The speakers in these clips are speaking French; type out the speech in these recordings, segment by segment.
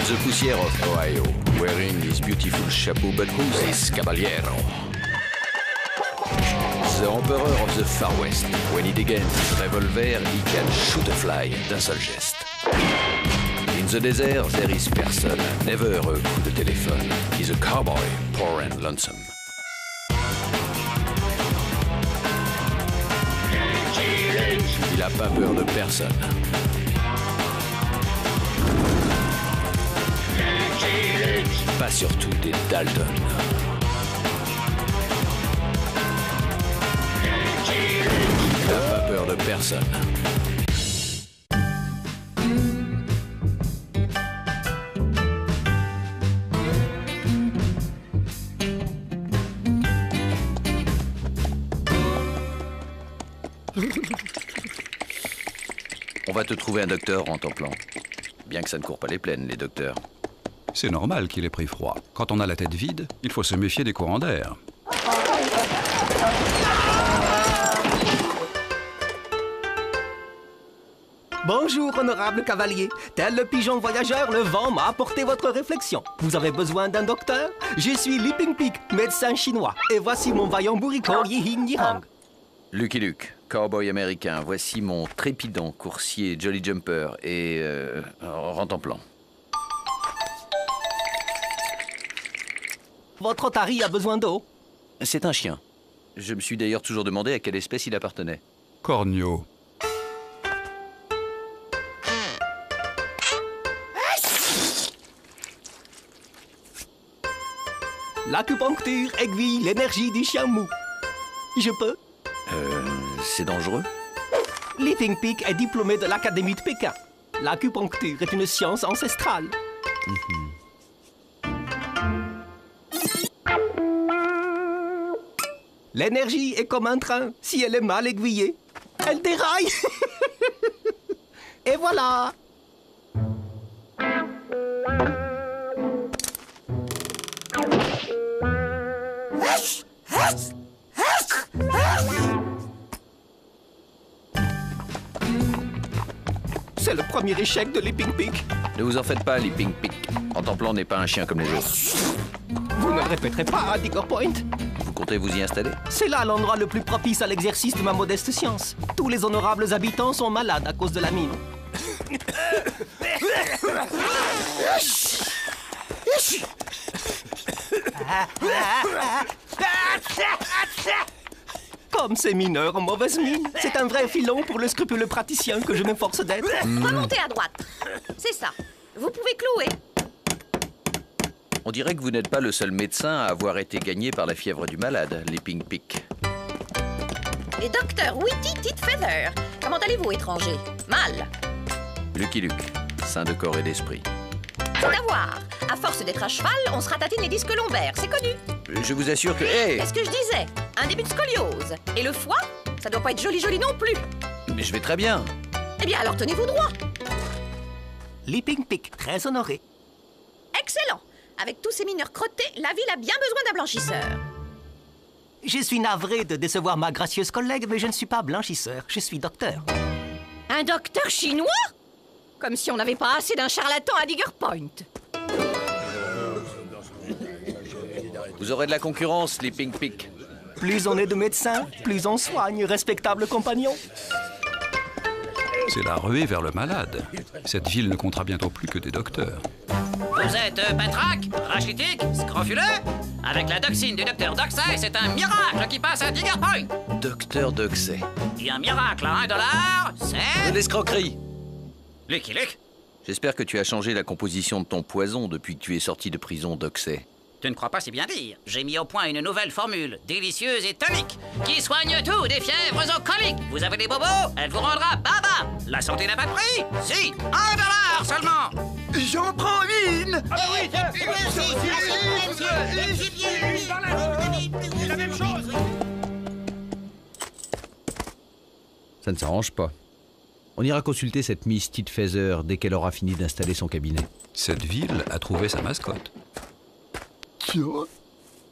In the poussière of Ohio, wearing his beautiful chapeau, but who's this caballero? The emperor of the Far West. When he degains his revolver, he can shoot a fly d'un seul geste. In the desert, there is person, never a coup de téléphone. He's a cowboy, poor and lonesome. Il a pas peur de personne. Pas surtout des Dalton. Il n'a pas peur de personne. On va te trouver un docteur en temps plan. Bien que ça ne court pas les plaines, les docteurs. C'est normal qu'il ait pris froid. Quand on a la tête vide, il faut se méfier des courants d'air. Bonjour, honorable cavalier. Tel le pigeon voyageur, le vent m'a apporté votre réflexion. Vous avez besoin d'un docteur? Je suis Li Ping-Pik, médecin chinois. Et voici mon vaillant bourricot Yi-Hing Yi-Hang. Lucky Luke, cowboy américain. Voici mon trépidant coursier Jolly Jumper et Rantanplan. Votre otari a besoin d'eau? C'est un chien. Je me suis d'ailleurs toujours demandé à quelle espèce il appartenait. Cornio. L'acupuncture aiguille l'énergie du chien mou. Je peux? C'est dangereux? Li Ping-Pik est diplômé de l'Académie de Pékin. L'acupuncture est une science ancestrale. L'énergie est comme un train. Si elle est mal aiguillée, elle déraille. Et voilà. C'est le premier échec de Li Ping-Pik. Ne vous en faites pas, Li Ping-Pik. Rantanplan n'est pas un chien comme les autres. Vous ne le répéterez pas à Digger Point. Vous comptez vous y installer? C'est là l'endroit le plus propice à l'exercice de ma modeste science. Tous les honorables habitants sont malades à cause de la mine. Comme ces mineurs en mauvaise mine, c'est un vrai filon pour le scrupuleux praticien que je m'efforce d'être. Remontez à droite. C'est ça. Vous pouvez clouer. On dirait que vous n'êtes pas le seul médecin à avoir été gagné par la fièvre du malade, Li Ping-Pik. Et docteur Witty Titfeather. Comment allez-vous, étranger? Mal. Lucky Luke, sain de corps et d'esprit. C'est à voir. À force d'être à cheval, on se ratatine les disques lombaires, c'est connu. Je vous assure que... Hey! Qu'est-ce que je disais? Un début de scoliose. Et le foie? Ça doit pas être joli non plus. Mais je vais très bien. Eh bien, alors tenez-vous droit. Li Ping-Pik, très honoré. Excellent. Avec tous ces mineurs crottés, la ville a bien besoin d'un blanchisseur. Je suis navré de décevoir ma gracieuse collègue, mais je ne suis pas blanchisseur, je suis docteur. Un docteur chinois? Comme si on n'avait pas assez d'un charlatan à Digger Point. Vous aurez de la concurrence, Li Ping-Pik. Plus on est de médecins, plus on soigne, respectable compagnon. C'est la ruée vers le malade. Cette ville ne comptera bientôt plus que des docteurs. Vous êtes patraque, rachitique, scrofuleux? Avec la doxine du docteur Doxey, c'est un miracle qui passe à Digger Point. Docteur Doxey. Et un miracle à $1, c'est... De l'escroquerie. Lucky Luke. J'espère que tu as changé la composition de ton poison depuis que tu es sorti de prison, Doxey. Tu ne crois pas si bien dire. J'ai mis au point une nouvelle formule, délicieuse et tonique, qui soigne tout, des fièvres aux coliques. Vous avez des bobos, elle vous rendra baba. La santé n'a pas de prix? Si, $1 seulement. J'en prends une. Ah bah oui, tiens, la même chose. Ça ne s'arrange pas. On ira consulter cette Miss Titfeather dès qu'elle aura fini d'installer son cabinet. Cette ville a trouvé sa mascotte. Tiens,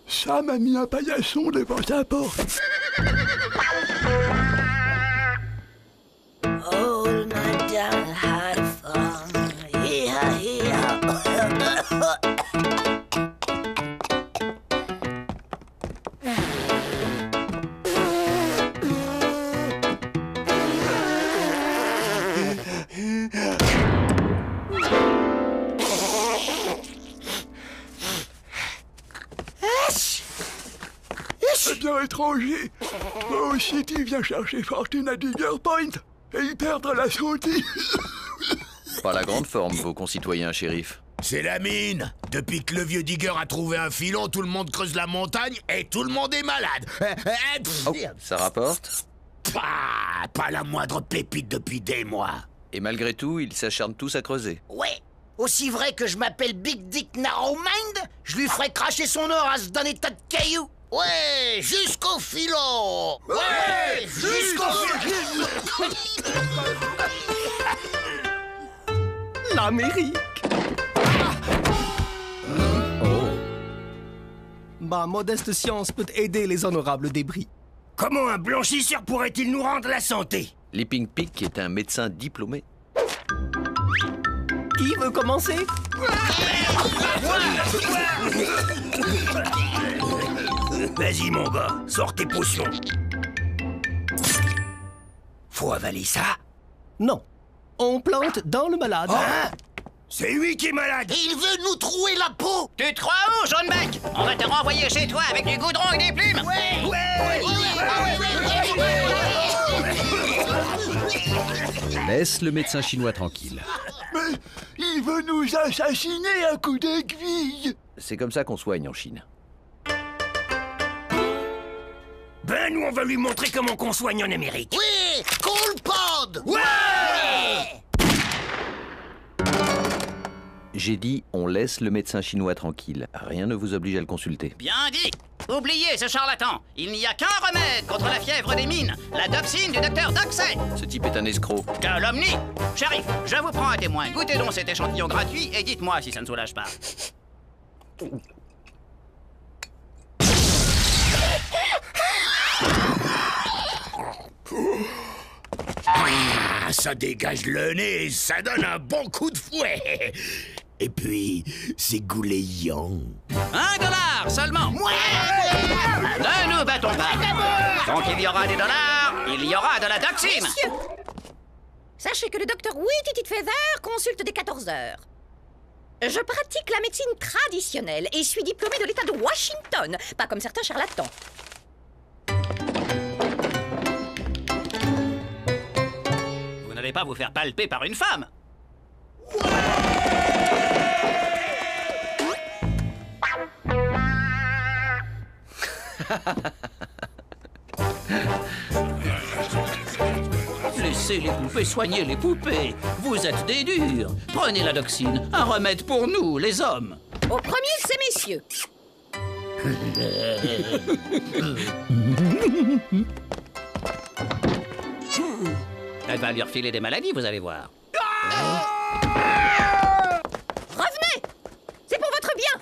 ça m'a mis un paillasson devant sa porte. Old man down had fun. Hee-haw, hee-haw. patient étranger. Oh, City vient chercher fortune à Digger Point et y perdre la santé. Pas la grande forme, vos concitoyens, shérif. C'est la mine. Depuis que le vieux Digger a trouvé un filon, tout le monde creuse la montagne et tout le monde est malade. Oh, ça rapporte. Pas la moindre pépite depuis des mois. Et malgré tout, ils s'acharnent tous à creuser. Ouais, aussi vrai que je m'appelle Big Dick Narrow Mind, je lui ferai cracher son or à se donner tas de cailloux. Ouais, jusqu'au filon. Ouais, jusqu'au filon. L'Amérique. Ma modeste science peut aider les honorables débris. Comment un blanchisseur pourrait-il nous rendre la santé? Leaping Peak est un médecin diplômé. Qui veut commencer? Vas-y mon gars, sors tes potions. Faut avaler ça? Non. On plante dans le malade. Hein? C'est lui qui est malade. Il veut nous trouer la peau. Tu te crois où, jaune bec? On va te renvoyer chez toi avec du goudron et des plumes. Laisse le médecin chinois tranquille. Mais il veut nous assassiner à coups d'aiguille. C'est comme ça qu'on soigne en Chine. Ben nous on va lui montrer comment qu'on soigne en Amérique. Oui, Cool Pod. Ouais. J'ai dit, on laisse le médecin chinois tranquille. Rien ne vous oblige à le consulter. Bien dit. Oubliez ce charlatan. Il n'y a qu'un remède contre la fièvre des mines. La doxine du docteur Doxey. Ce type est un escroc. Calomnie. Shérif, je vous prends un témoin. Goûtez donc cet échantillon gratuit et dites-moi si ça ne soulage pas. Ça dégage le nez, ça donne un bon coup de fouet. Et puis, c'est goulayant. $1 seulement. Ne nous battons pas. Tant qu'il y aura des dollars, il y aura de la doxine. Messieurs, sachez que le docteur Whitty Feather consulte dès 14 heures. Je pratique la médecine traditionnelle et suis diplômé de l'État de Washington, pas comme certains charlatans. Vous n'allez pas vous faire palper par une femme. Laissez les poupées soigner les poupées. Vous êtes des durs. Prenez la doxine, un remède pour nous, les hommes. Au premier de ces messieurs. Elle va lui refiler des maladies, vous allez voir. Revenez! C'est pour votre bien.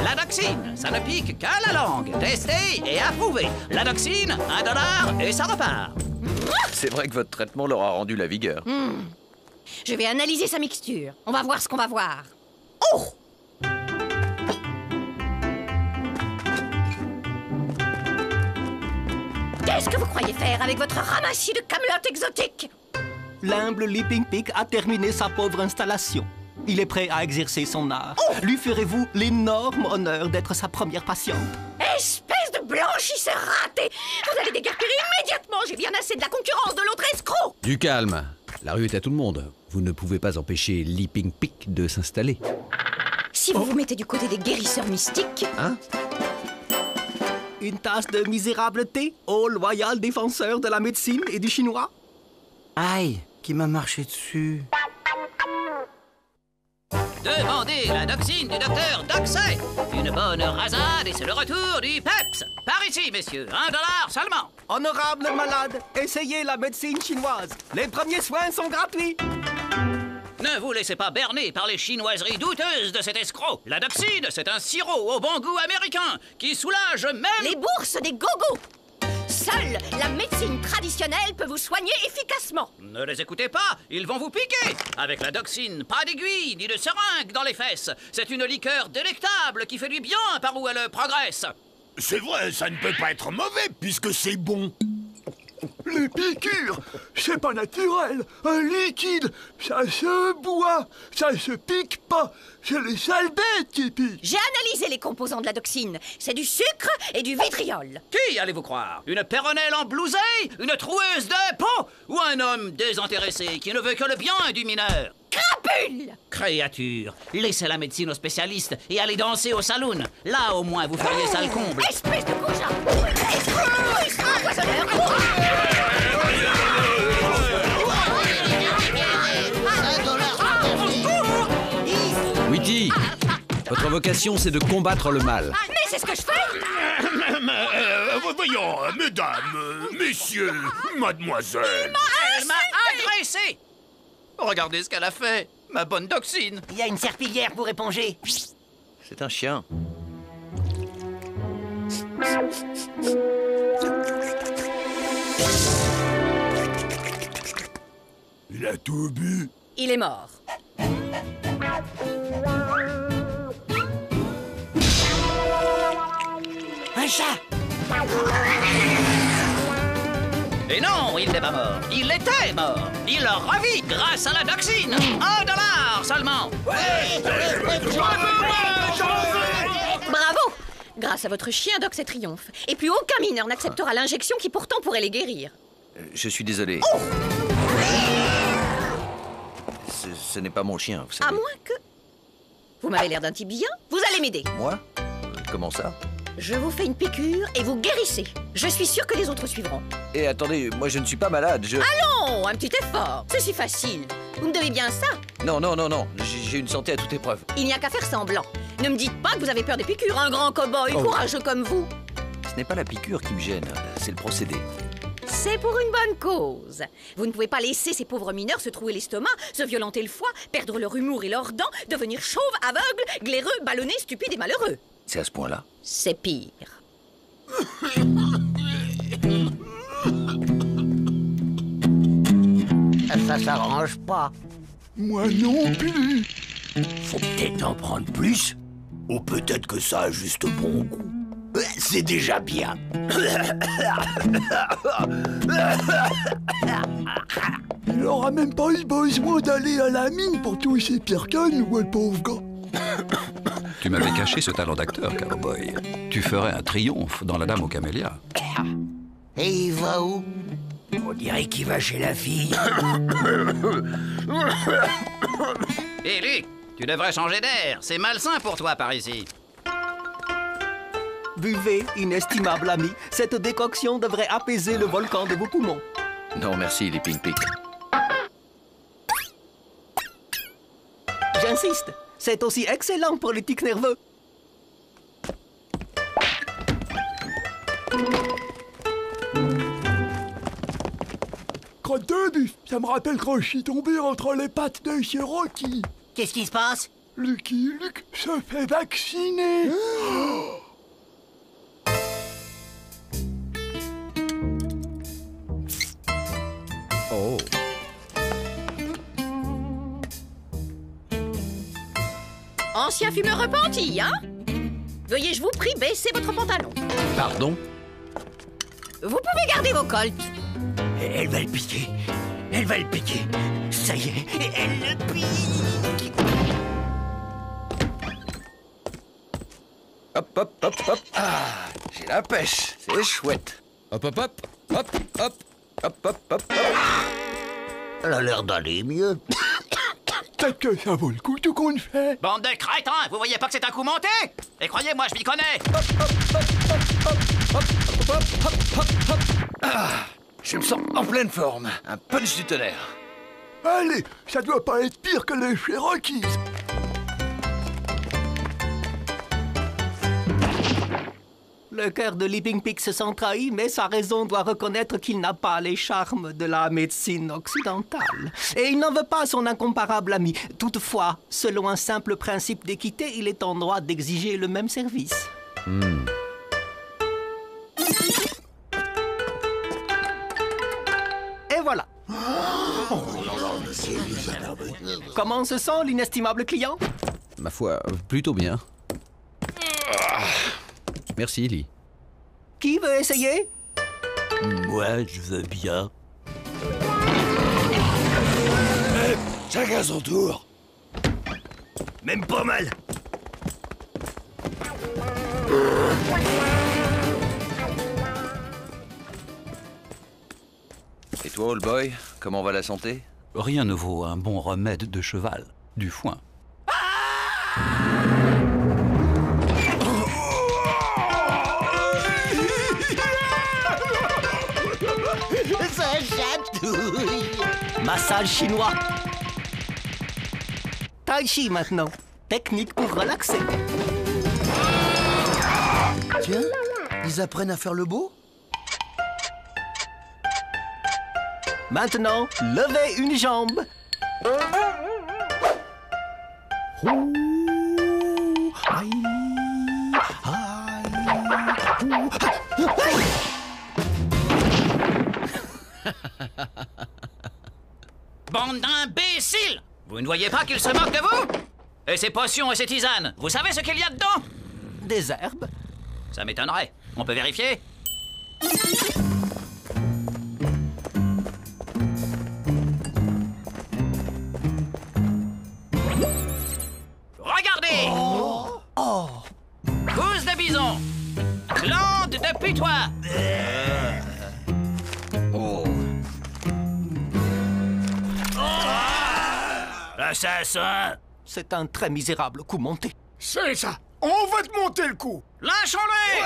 La doxine, ça ne pique qu'à la langue. Testé et approuvé. La doxine, $1 et ça repart. C'est vrai que votre traitement leur a rendu la vigueur. Je vais analyser sa mixture. On va voir ce qu'on va voir. Oh! Qu'est-ce que vous croyez faire avec votre ramassis de camelotes exotiques? L'humble Leaping Peak a terminé sa pauvre installation. Il est prêt à exercer son art. Lui ferez-vous l'énorme honneur d'être sa première patiente? Espèce de blanchisseur raté! Vous allez déguerpir immédiatement! J'ai bien assez de la concurrence de l'autre escroc! Du calme. La rue est à tout le monde. Vous ne pouvez pas empêcher Leaping Peak de s'installer. Si vous vous mettez du côté des guérisseurs mystiques... Hein? Une tasse de misérable thé, ô loyal défenseur de la médecine et du chinois? Aïe, qui m'a marché dessus. Demandez la doxine du docteur Doxey. Une bonne rasade et c'est le retour du PEPS. Par ici, messieurs, $1 seulement. Honorable malade, essayez la médecine chinoise. Les premiers soins sont gratuits. Ne vous laissez pas berner par les chinoiseries douteuses de cet escroc. La doxine, c'est un sirop au bon goût américain qui soulage même... Les bourses des gogos! Seule la médecine traditionnelle peut vous soigner efficacement. Ne les écoutez pas, ils vont vous piquer. Avec la doxine, pas d'aiguille ni de seringue dans les fesses. C'est une liqueur délectable qui fait du bien par où elle progresse. C'est vrai, ça ne peut pas être mauvais puisque c'est bon. Les piqûres, c'est pas naturel. Un liquide, ça se boit, ça se pique pas. C'est les sales bêtes qui piquent. J'ai analysé les composants de la toxine. C'est du sucre et du vitriol. Qui allez-vous croire? Une péronnelle emblousée? Une troueuse de peau? Ou un homme désintéressé qui ne veut que le bien du mineur? Crapule! Créature, laissez la médecine aux spécialistes et allez danser au saloon. Là, au moins, vous feriez ça le comble. Espèce de goujat! Empoisonneur! Witty, votre vocation, c'est de combattre le mal. Mais c'est ce que je fais! Voyons, mesdames, messieurs, mademoiselle. Elle m'a agressé! Regardez ce qu'elle a fait, ma bonne toxine. Il y a une serpillière pour éponger. C'est un chien. Il a tout bu. Il est mort. Un chat. Et non, il n'est pas mort. Il était mort. Il revit grâce à la toxine. $1 seulement. Bravo! Grâce à votre chien, Doc, c'est triomphe. Et plus aucun mineur n'acceptera l'injection qui pourtant pourrait les guérir. Je suis désolé. Oh! Ce n'est pas mon chien, vous savez. À moins que... Vous m'avez l'air d'un type bien. Vous allez m'aider. Moi? Comment ça? Je vous fais une piqûre et vous guérissez. Je suis sûre que les autres suivront. Et attendez, moi je ne suis pas malade, je... Allons, un petit effort. C'est si facile. Vous me devez bien ça. Non, non, non, non. J'ai une santé à toute épreuve. Il n'y a qu'à faire semblant. Ne me dites pas que vous avez peur des piqûres, un grand cow-boy courageux comme vous. Ce n'est pas la piqûre qui me gêne, c'est le procédé. C'est pour une bonne cause. Vous ne pouvez pas laisser ces pauvres mineurs se trouer l'estomac, se violenter le foie, perdre leur humour et leurs dents, devenir chauves, aveugles, glaireux, ballonnés, stupides et malheureux. C'est à ce point-là? C'est pire. Ça s'arrange pas. Moi non plus. Faut peut-être en prendre plus. Ou peut-être que ça a juste bon goût. C'est déjà bien. Il aura même pas eu besoin d'aller à la mine pour tous ces pires que nous, le pauvre gars. Tu m'avais caché ce talent d'acteur, cowboy. Tu ferais un triomphe dans La Dame aux Camélias. Et il va où? On dirait qu'il va chez la fille. Hé, Luc, tu devrais changer d'air. C'est malsain pour toi par ici. Buvez, inestimable ami. Cette décoction devrait apaiser le volcan de vos poumons. Non, merci, les Pink Pick. J'insiste, c'est aussi excellent pour les tics nerveux. Crotte de bif, ça me rappelle quand je suis tombé entre les pattes de Cherokee. Qu'est-ce qui se passe? Lucky Luke se fait vacciner. Oh. Ancien fumeur repenti, hein? Veuillez, je vous prie, baisser votre pantalon. Pardon? Vous pouvez garder vos colts. Elle va le piquer. Elle va le piquer. Ça y est, elle le pique. Hop, hop, hop, hop. Ah, j'ai la pêche. C'est chouette. Hop, hop, hop. Hop, hop. Hop, hop, hop, hop. Elle a l'air d'aller mieux. Peut-être que ça vaut le coup tout qu'on fait. Bande de crétins, vous voyez pas que c'est un coup monté? Et croyez-moi, je m'y connais. Je me sens en pleine forme. Un punch du tonnerre. Allez, ça doit pas être pire que les Cherokees. Le cœur de Leaping Pig se sent trahi, mais sa raison doit reconnaître qu'il n'a pas les charmes de la médecine occidentale. Et il n'en veut pas son incomparable ami. Toutefois, selon un simple principe d'équité, il est en droit d'exiger le même service. Et voilà. Comment se sent l'inestimable client? Ma foi, plutôt bien. Merci, Lee. Qui veut essayer? Moi, je veux bien. Chacun son tour. Même pas mal. Et toi, old boy, comment va la santé? Rien ne vaut un bon remède de cheval. Du foin. Ça chatouille. Massage chinois. Tai chi maintenant. Technique pour relaxer. Tiens, ils apprennent à faire le beau? Maintenant, levez une jambe. Bande d'imbéciles! Vous ne voyez pas qu'il se moque de vous? Et ces potions et ces tisanes, vous savez ce qu'il y a dedans? Des herbes. Ça m'étonnerait. On peut vérifier? Regardez! Pousse de bison! Glande de putois! Assassin! C'est un très misérable coup monté. C'est ça. On va te monter le coup. Lynchons-les!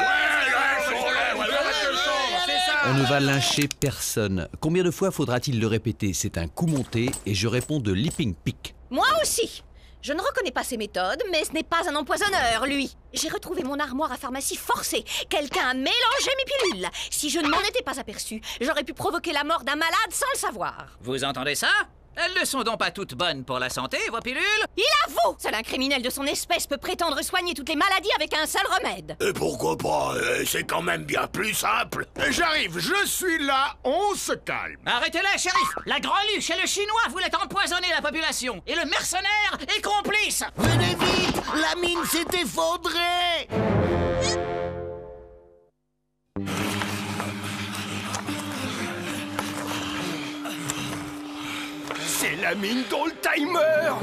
On ne va lyncher personne. Combien de fois faudra-t-il le répéter? C'est un coup monté et je réponds de Leaping Peak. Moi aussi. Je ne reconnais pas ses méthodes, mais ce n'est pas un empoisonneur, lui. J'ai retrouvé mon armoire à pharmacie forcée. Quelqu'un a mélangé mes pilules. Si je ne m'en étais pas aperçu, j'aurais pu provoquer la mort d'un malade sans le savoir. Vous entendez ça? Elles ne sont donc pas toutes bonnes pour la santé, vos pilules? Il avoue! Seul un criminel de son espèce peut prétendre soigner toutes les maladies avec un seul remède. Et pourquoi pas? C'est quand même bien plus simple. J'arrive, je suis là, on se calme. Arrêtez-les, shérif! La greluche et le chinois voulaient empoisonner la population. Et le mercenaire est complice! Venez vite, la mine s'est effondrée. C'est la mine d'Oldtimer.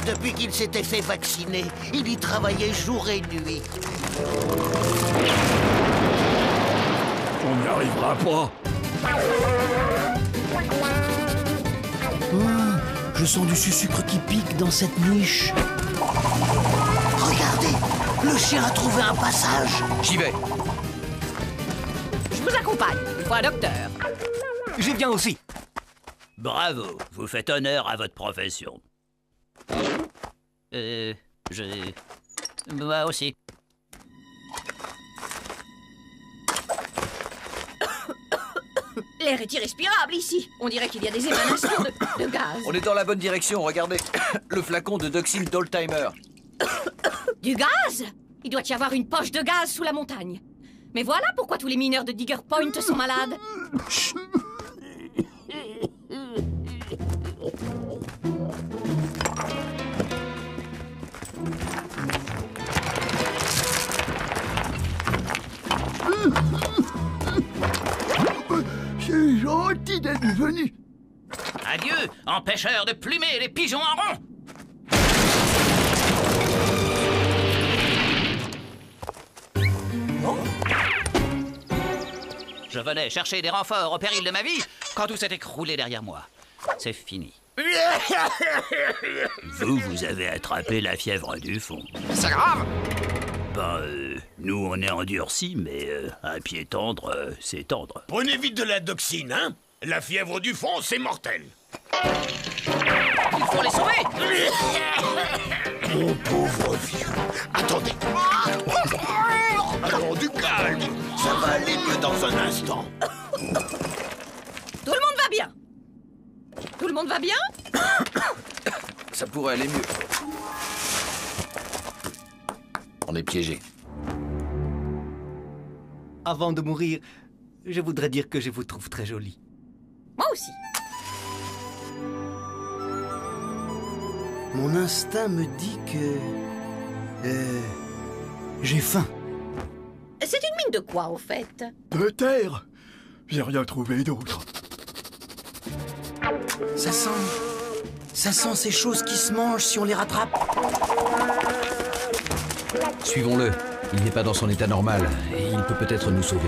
Depuis qu'il s'était fait vacciner, il y travaillait jour et nuit. On n'y arrivera pas. Je sens du sucre qui pique dans cette niche. Regardez, le chien a trouvé un passage. J'y vais. Je vous accompagne. Il faut un docteur. J'y viens aussi. Bravo, vous faites honneur à votre profession. Moi aussi. L'air est irrespirable ici. On dirait qu'il y a des émanations de gaz. On est dans la bonne direction, regardez. Le flacon de Doxil d'Oldtimer. Du gaz? Il doit y avoir une poche de gaz sous la montagne. Mais voilà pourquoi tous les mineurs de Digger Point sont malades. C'est gentil d'être venu. Adieu, empêcheur de plumer les pigeons en rond! Je venais chercher des renforts au péril de ma vie quand tout s'est écroulé derrière moi. C'est fini. Vous avez attrapé la fièvre du fond. C'est grave. Nous on est endurcis, mais un pied tendre, c'est tendre. Prenez vite de la doxine, hein? La fièvre du fond, c'est mortel. Il faut les sauver! Mon pauvre vieux. Attendez. Allons, du calme. Ça va aller mieux dans un instant. Tout le monde va bien? Tout le monde va bien? Ça pourrait aller mieux. On est piégé. Avant de mourir, je voudrais dire que je vous trouve très jolie. Moi aussi. Mon instinct me dit que... j'ai faim. C'est une mine de quoi, au fait? De terre. J'ai rien trouvé d'autre. Ça sent ces choses qui se mangent si on les rattrape. Suivons-le. Il n'est pas dans son état normal et il peut peut-être nous sauver.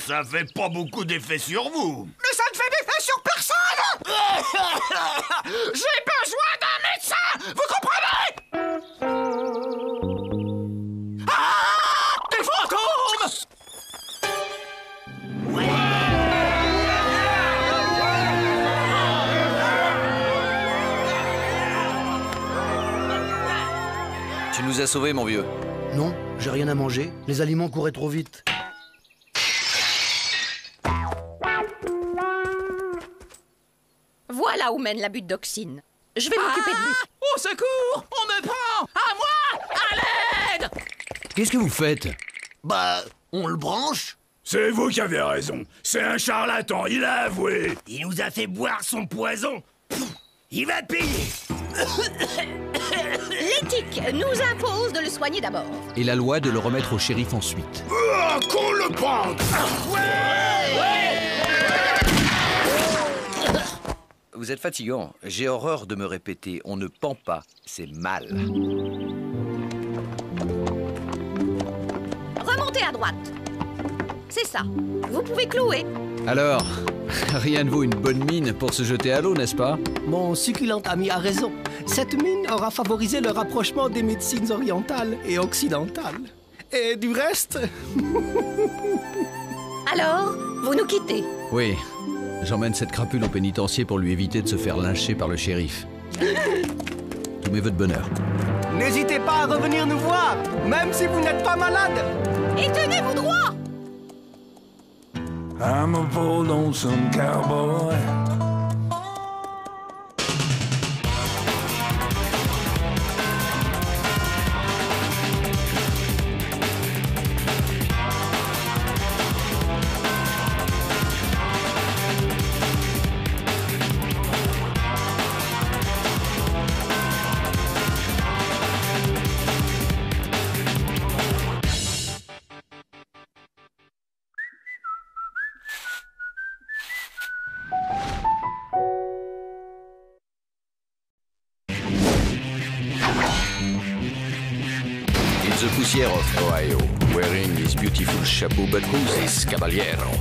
Ça fait pas beaucoup d'effet sur vous. Mais ça ne fait d'effet sur personne. J'ai besoin d'un médecin. Vous comprenez? Ah! Des fantômes! Tu nous as sauvés, mon vieux. Non, j'ai rien à manger. Les aliments couraient trop vite. Voilà où mène la butte d'Oxine. Je vais m'occuper de lui. Au secours! On me prend! À moi! À l'aide! Qu'est-ce que vous faites? Bah, on le branche. C'est vous qui avez raison. C'est un charlatan, il a avoué. Il nous a fait boire son poison. Il va payer. L'éthique nous impose de le soigner d'abord. Et la loi de le remettre au shérif ensuite. Oh, qu'on le pende. Vous êtes fatigant. J'ai horreur de me répéter. On ne pend pas, c'est mal. Remontez à droite. C'est ça. Vous pouvez clouer. Alors, rien ne vaut une bonne mine pour se jeter à l'eau, n'est-ce pas? Mon succulent ami a raison. Cette mine aura favorisé le rapprochement des médecines orientales et occidentales. Et du reste... Alors, vous nous quittez. Oui. J'emmène cette crapule au pénitencier pour lui éviter de se faire lyncher par le shérif. Tout m'est votre bonheur. N'hésitez pas à revenir nous voir, même si vous n'êtes pas malade. Et tenez-vous droit. I'm a bold lonesome cowboy. The poussière of Ohio, wearing his beautiful chapeau, but who's this caballero?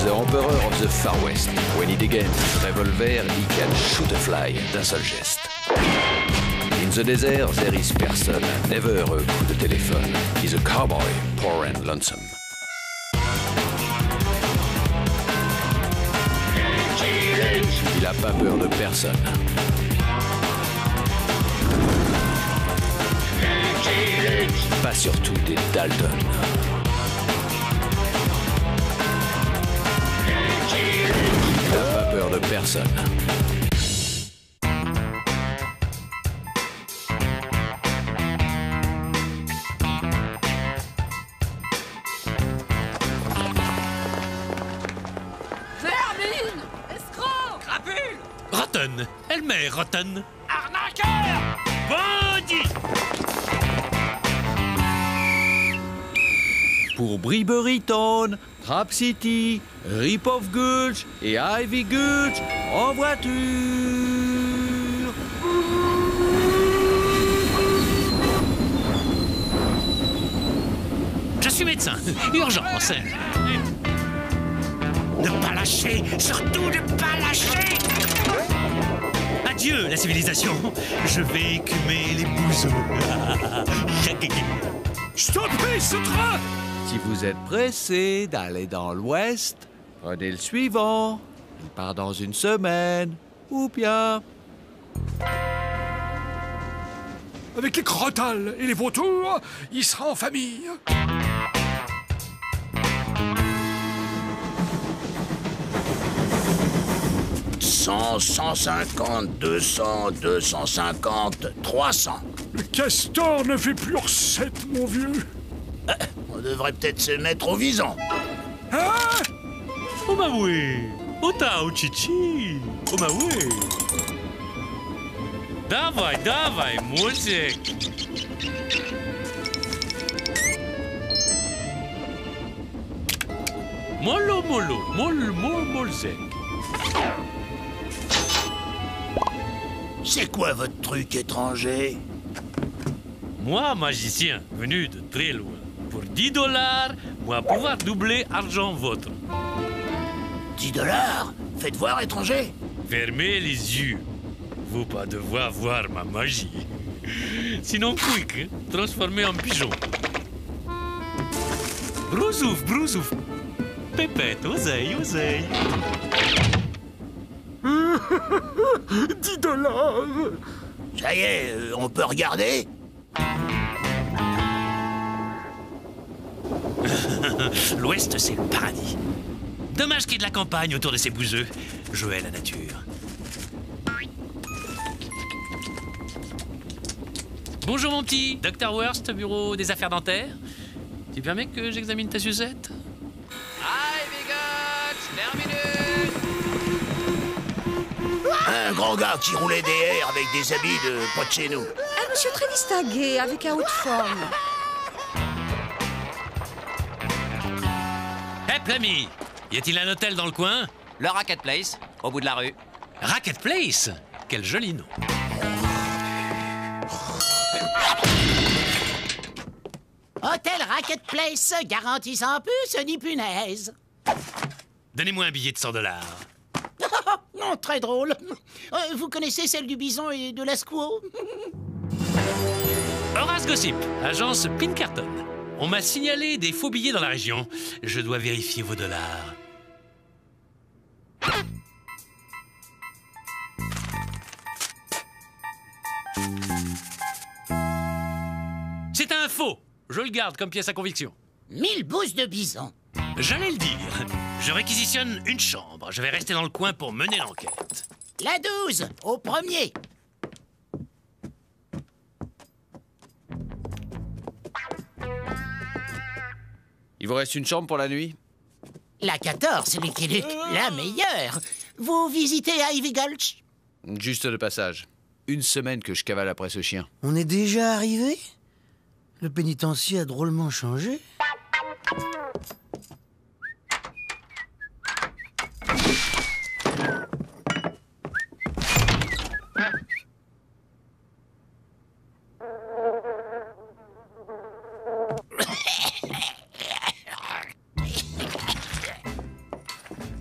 The Emperor of the Far West. When he against his revolver, he can shoot a fly d'un seul geste. In the desert, there is person, never a coup de téléphone. He's a cowboy, poor and lonesome. Il a pas peur de personne. Pas surtout des Dalton. Il n'a pas peur de personne. Vermine! Escroc! Crapule! Rotten! Elle-même Rotten! Arnaqueur! Bandit! Pour Briberyton, Trap City, Rip-Off Gulch et Ivy Gulch en voiture. Je suis médecin. Urgence. Ne pas lâcher, surtout ne pas lâcher. Adieu, la civilisation. Je vais écumer les bouseux. Stoppez ce train! Si vous êtes pressé d'aller dans l'ouest, prenez le suivant. Il part dans une semaine. Ou bien... Avec les crotales et les vautours, il sera en famille. 100, 150, 200, 250, 300. Le castor ne fait plus recette, mon vieux. On devrait peut-être se mettre au vison. Hein? Oh bah oui. Ota au chichi. Oh bah oui. Dawaj, dawaj, młodziek. Mollo, mollo, molzek. C'est quoi votre truc étranger? Moi, magicien, venu de très loin. Pour 10 $, moi pouvoir doubler argent votre. 10 $? Faites voir, étranger. Fermez les yeux. Vous pas devoir voir ma magie. Sinon, quick, hein, transformé en pigeon. Brousouf, brousouf. Pépette, oseille, oseille. 10 $. Ça y est, on peut regarder? L'Ouest, c'est le paradis. Dommage qu'il y ait de la campagne autour de ces bouseux. Jouer à la nature. Bonjour mon petit, Dr Worst, bureau des affaires dentaires. Tu permets que j'examine ta sucette? Aïe, bigote, terminé. Un grand gars qui roulait des airs avec des habits de pas de chez nous. Un monsieur très distingué, avec un haut de forme. Hé, Plamy, y a-t-il un hôtel dans le coin? Le Racket Place, au bout de la rue. Racket Place? Quel joli nom. Hôtel Racket Place, garantie sans puce ni punaise. Donnez-moi un billet de 100 $. Non, très drôle. Vous connaissez celle du bison et de la squaw? Horace Gossip, agence Pinkerton. On m'a signalé des faux billets dans la région. Je dois vérifier vos dollars. C'est un faux. Je le garde comme pièce à conviction. 1000 bousses de bison. J'allais le dire. Je réquisitionne une chambre. Je vais rester dans le coin pour mener l'enquête. La 12, au premier. Il vous reste une chambre pour la nuit? La 14, Lucky Luke, la meilleure. Vous visitez Ivy Gulch? Juste de passage. Une semaine que je cavale après ce chien. On est déjà arrivé? Le pénitencier a drôlement changé.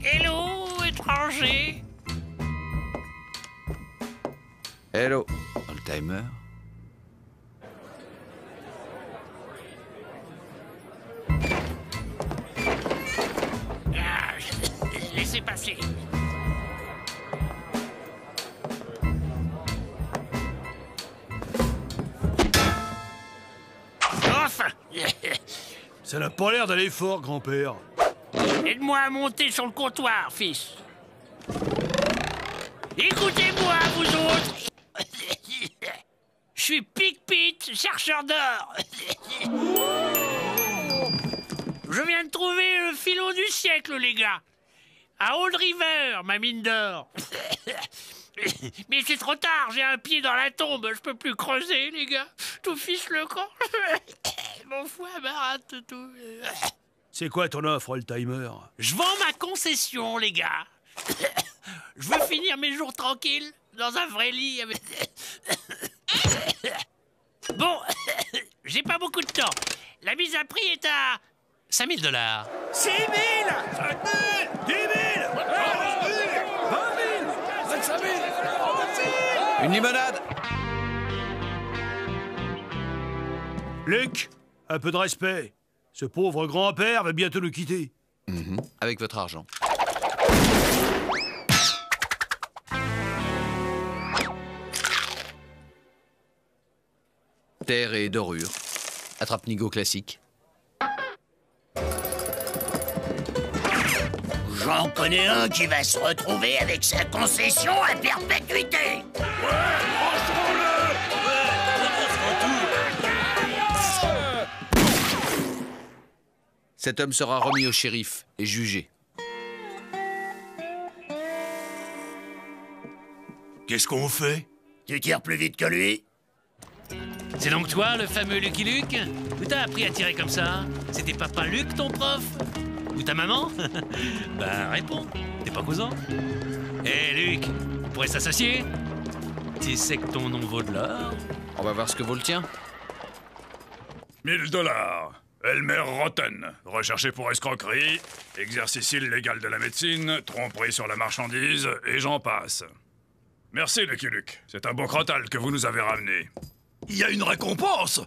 Hello, étranger. Hello. Dans le timer. Laissez passer. Enfin. Ça n'a pas l'air d'aller fort, grand-père. Aide-moi à monter sur le comptoir, fils. Écoutez-moi, vous autres. Je suis Pic-Pete, chercheur d'or. Je viens de trouver le filon du siècle, les gars. À Old River, ma mine d'or. Mais c'est trop tard, j'ai un pied dans la tombe, je peux plus creuser, les gars. Tout fiche le camp. Mon foie barate tout. C'est quoi ton offre, Oldtimer? Je vends ma concession, les gars. Je veux finir mes jours tranquilles, dans un vrai lit avec... Bon, j'ai pas beaucoup de temps. La mise à prix est à 5 000 $. 6 000 5 000 10 000 20 000 25 000 Une limonade. Luc, un peu de respect. Ce pauvre grand-père va bientôt nous quitter. Avec votre argent. Terre et dorure. Attrape-nigo classique. J'en connais un qui va se retrouver avec sa concession à perpétuité. Cet homme sera remis au shérif et jugé. Qu'est-ce qu'on fait? Tu tires plus vite que lui? C'est donc toi, le fameux Lucky Luke? Où t'as appris à tirer comme ça? C'était Papa Luc, ton prof? Ou ta maman? Ben, réponds. T'es pas causant. Hé, Luc, on pourrait s'associer? Tu sais que ton nom vaut de l'or? On va voir ce que vaut le tien. 1000 $. Elmer Rotten, recherché pour escroquerie, exercice illégal de la médecine, tromperie sur la marchandise, et j'en passe. Merci, Lucky Luke. C'est un beau crotal que vous nous avez ramené. Il y a une récompense!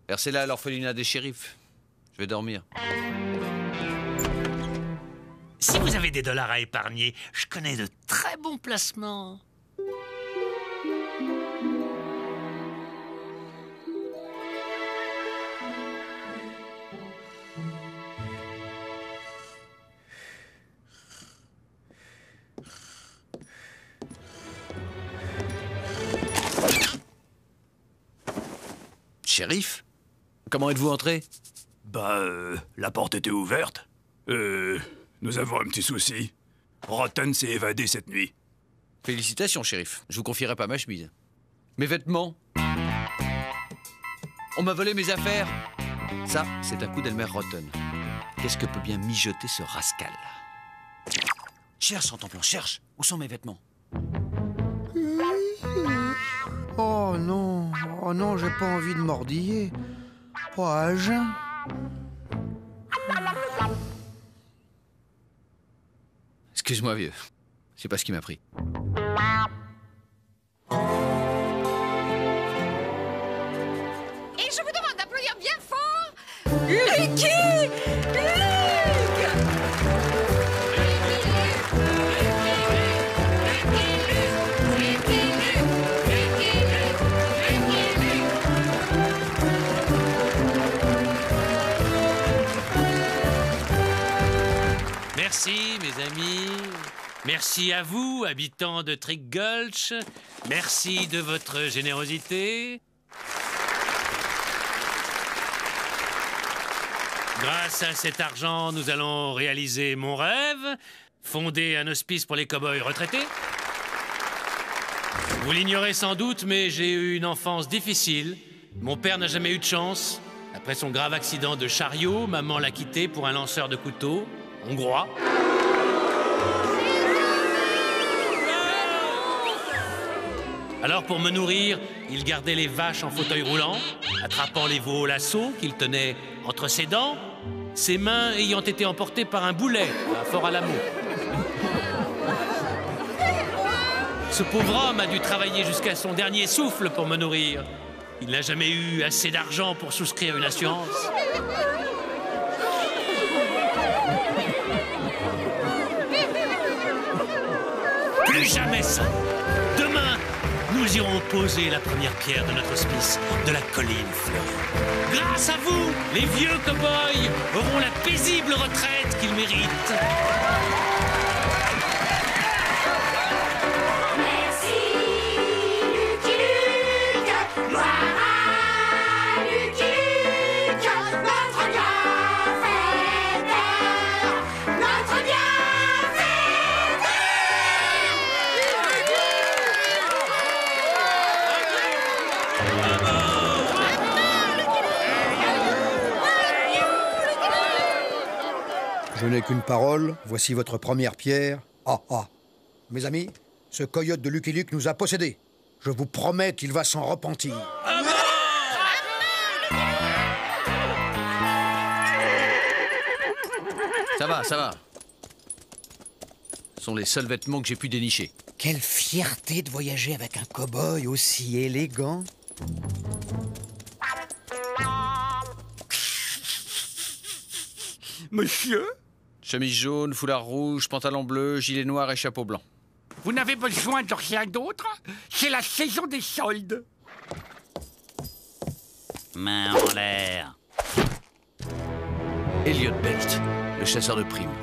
Versez-la à l'orphelinat des shérifs. Je vais dormir. Si vous avez des dollars à épargner, je connais de très bons placements. Shérif? Comment êtes-vous entré? La porte était ouverte. Nous avons un petit souci. Rotten s'est évadé cette nuit. Félicitations, shérif. Je vous confierai pas ma chemise. Mes vêtements? On m'a volé mes affaires. Ça, c'est un coup d'Elmer Rotten. Qu'est-ce que peut bien mijoter ce rascal? Cherche, Rantanplan, cherche. Où sont mes vêtements? Oh non, j'ai pas envie de mordiller. Pas à jeun. Excuse-moi, vieux. C'est pas ce qui m'a pris. Et je vous demande d'applaudir bien fort Lucky Luke! Merci, mes amis. Merci à vous, habitants de Trick Gulch. Merci de votre générosité. Grâce à cet argent, nous allons réaliser mon rêve, fonder un hospice pour les cow-boys retraités. Vous l'ignorez sans doute, mais j'ai eu une enfance difficile. Mon père n'a jamais eu de chance. Après son grave accident de chariot, maman l'a quitté pour un lanceur de couteaux, hongrois. Alors, pour me nourrir, il gardait les vaches en fauteuil roulant, attrapant les veaux au lasso qu'il tenait entre ses dents, ses mains ayant été emportées par un boulet à Fort-Alamo. Ce pauvre homme a dû travailler jusqu'à son dernier souffle pour me nourrir. Il n'a jamais eu assez d'argent pour souscrire une assurance. Plus jamais ça. Demain, nous irons poser la première pierre de notre hospice de la colline fleurie. Grâce à vous, les vieux cow-boys auront la paisible retraite qu'ils méritent. Je n'ai qu'une parole, voici votre première pierre. Ah ah. Mes amis, ce coyote de Lucky Luke nous a possédés. Je vous promets qu'il va s'en repentir. Ça va, ça va. Ce sont les seuls vêtements que j'ai pu dénicher. Quelle fierté de voyager avec un cow-boy aussi élégant. Monsieur? Chemise jaune, foulard rouge, pantalon bleu, gilet noir et chapeau blanc. Vous n'avez besoin de rien d'autre? C'est la saison des soldes. Main en l'air. Elliot Belt, le chasseur de primes.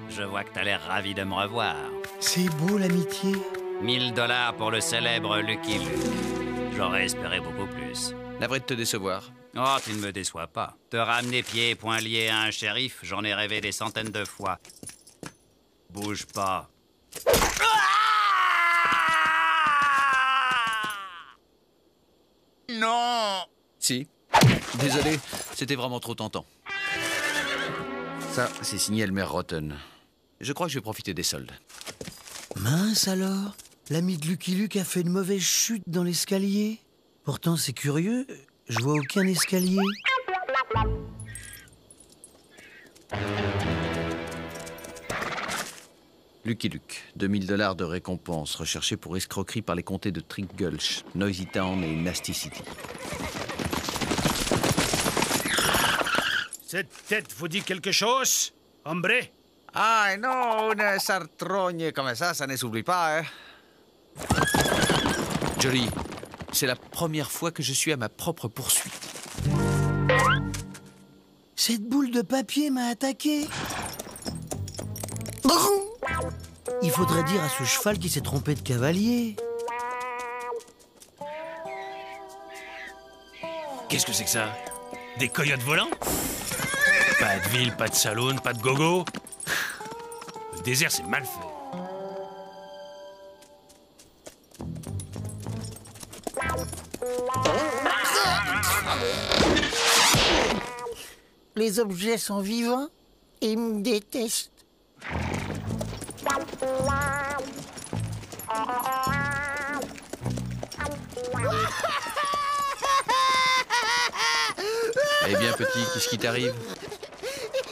Je vois que t'as l'air ravi de me revoir. C'est beau l'amitié. 1000 $ pour le célèbre Lucky Luke. J'aurais espéré beaucoup plus. Navré de te décevoir. Oh, tu ne me déçois pas. Te ramener pieds et poings liés à un shérif, j'en ai rêvé des centaines de fois. Bouge pas. Non! Si. Désolé, c'était vraiment trop tentant. Ça, c'est signé Elmer Rotten. Je crois que je vais profiter des soldes. Mince alors, l'ami de Lucky Luke a fait une mauvaise chute dans l'escalier. Pourtant, c'est curieux, je vois aucun escalier. Lucky Luke, 2000 $ de récompense, recherché pour escroquerie par les comtés de Trick Gulch, Noisy Town et Nasty City. Cette tête vous dit quelque chose, hombre? Ah non, une sartrogne comme ça ne s'oublie pas, hein. Jolie, c'est la première fois que je suis à ma propre poursuite. Cette boule de papier m'a attaqué. Il faudrait dire à ce cheval qui s'est trompé de cavalier. Qu'est-ce que c'est que ça? Des coyotes volants? Pas de ville, pas de saloon, pas de gogo. Le désert, c'est mal fait. Les objets sont vivants et ils me détestent. Eh bien, petit, qu'est-ce qui t'arrive?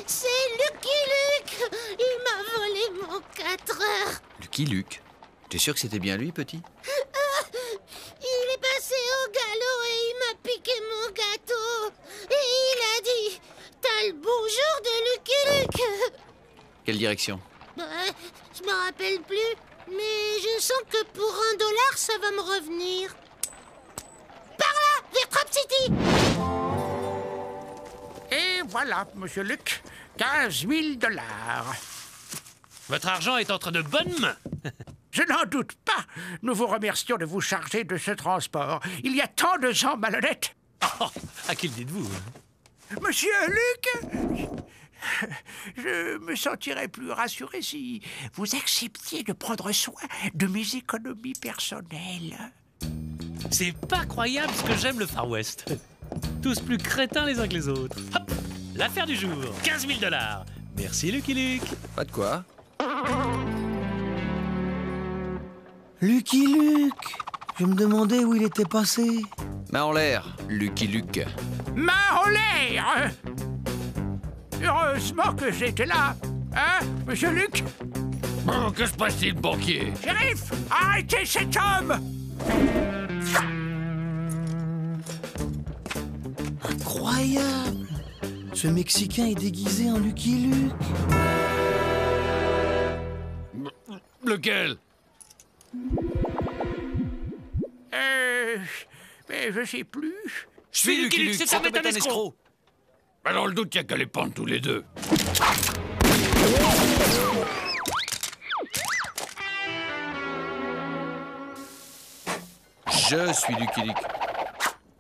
C'est Lucky Luke. Il m'a volé mon 4 heures. Lucky Luke? T'es sûr que c'était bien lui, petit? Il est passé au galop et il m'a piqué mon gâteau. Et il a dit « T'as le bonjour de Lucky Luke !» Quelle direction? Je me rappelle plus, mais je sens que pour $1, ça va me revenir. Par là, vers Trap City. Et voilà, monsieur Luke, 15 000 $. Votre argent est entre de bonnes mains. Je n'en doute pas. Nous vous remercions de vous charger de ce transport. Il y a tant de gens malhonnêtes. Oh, à qui le dites-vous? Monsieur Luke, je me sentirais plus rassuré si vous acceptiez de prendre soin de mes économies personnelles. C'est pas croyable ce que j'aime le Far West. Tous plus crétins les uns que les autres. Hop, l'affaire du jour, 15 000 $. Merci Lucky Luke. Pas de quoi. Lucky Luke! Je me demandais où il était passé. Main en l'air, Lucky Luke. Main en l'air! Heureusement que j'étais là. Hein, monsieur Luke? Oh, que se passe-t-il, banquier? Shérif, arrêtez cet homme! Incroyable! Ce Mexicain est déguisé en Lucky Luke. Lequel? Mais je sais plus. Je suis Lucky Luke, c'est ça, un escroc. Bah dans le doute, il n'y a qu'à les pendre tous les deux. Je suis Lucky Luke.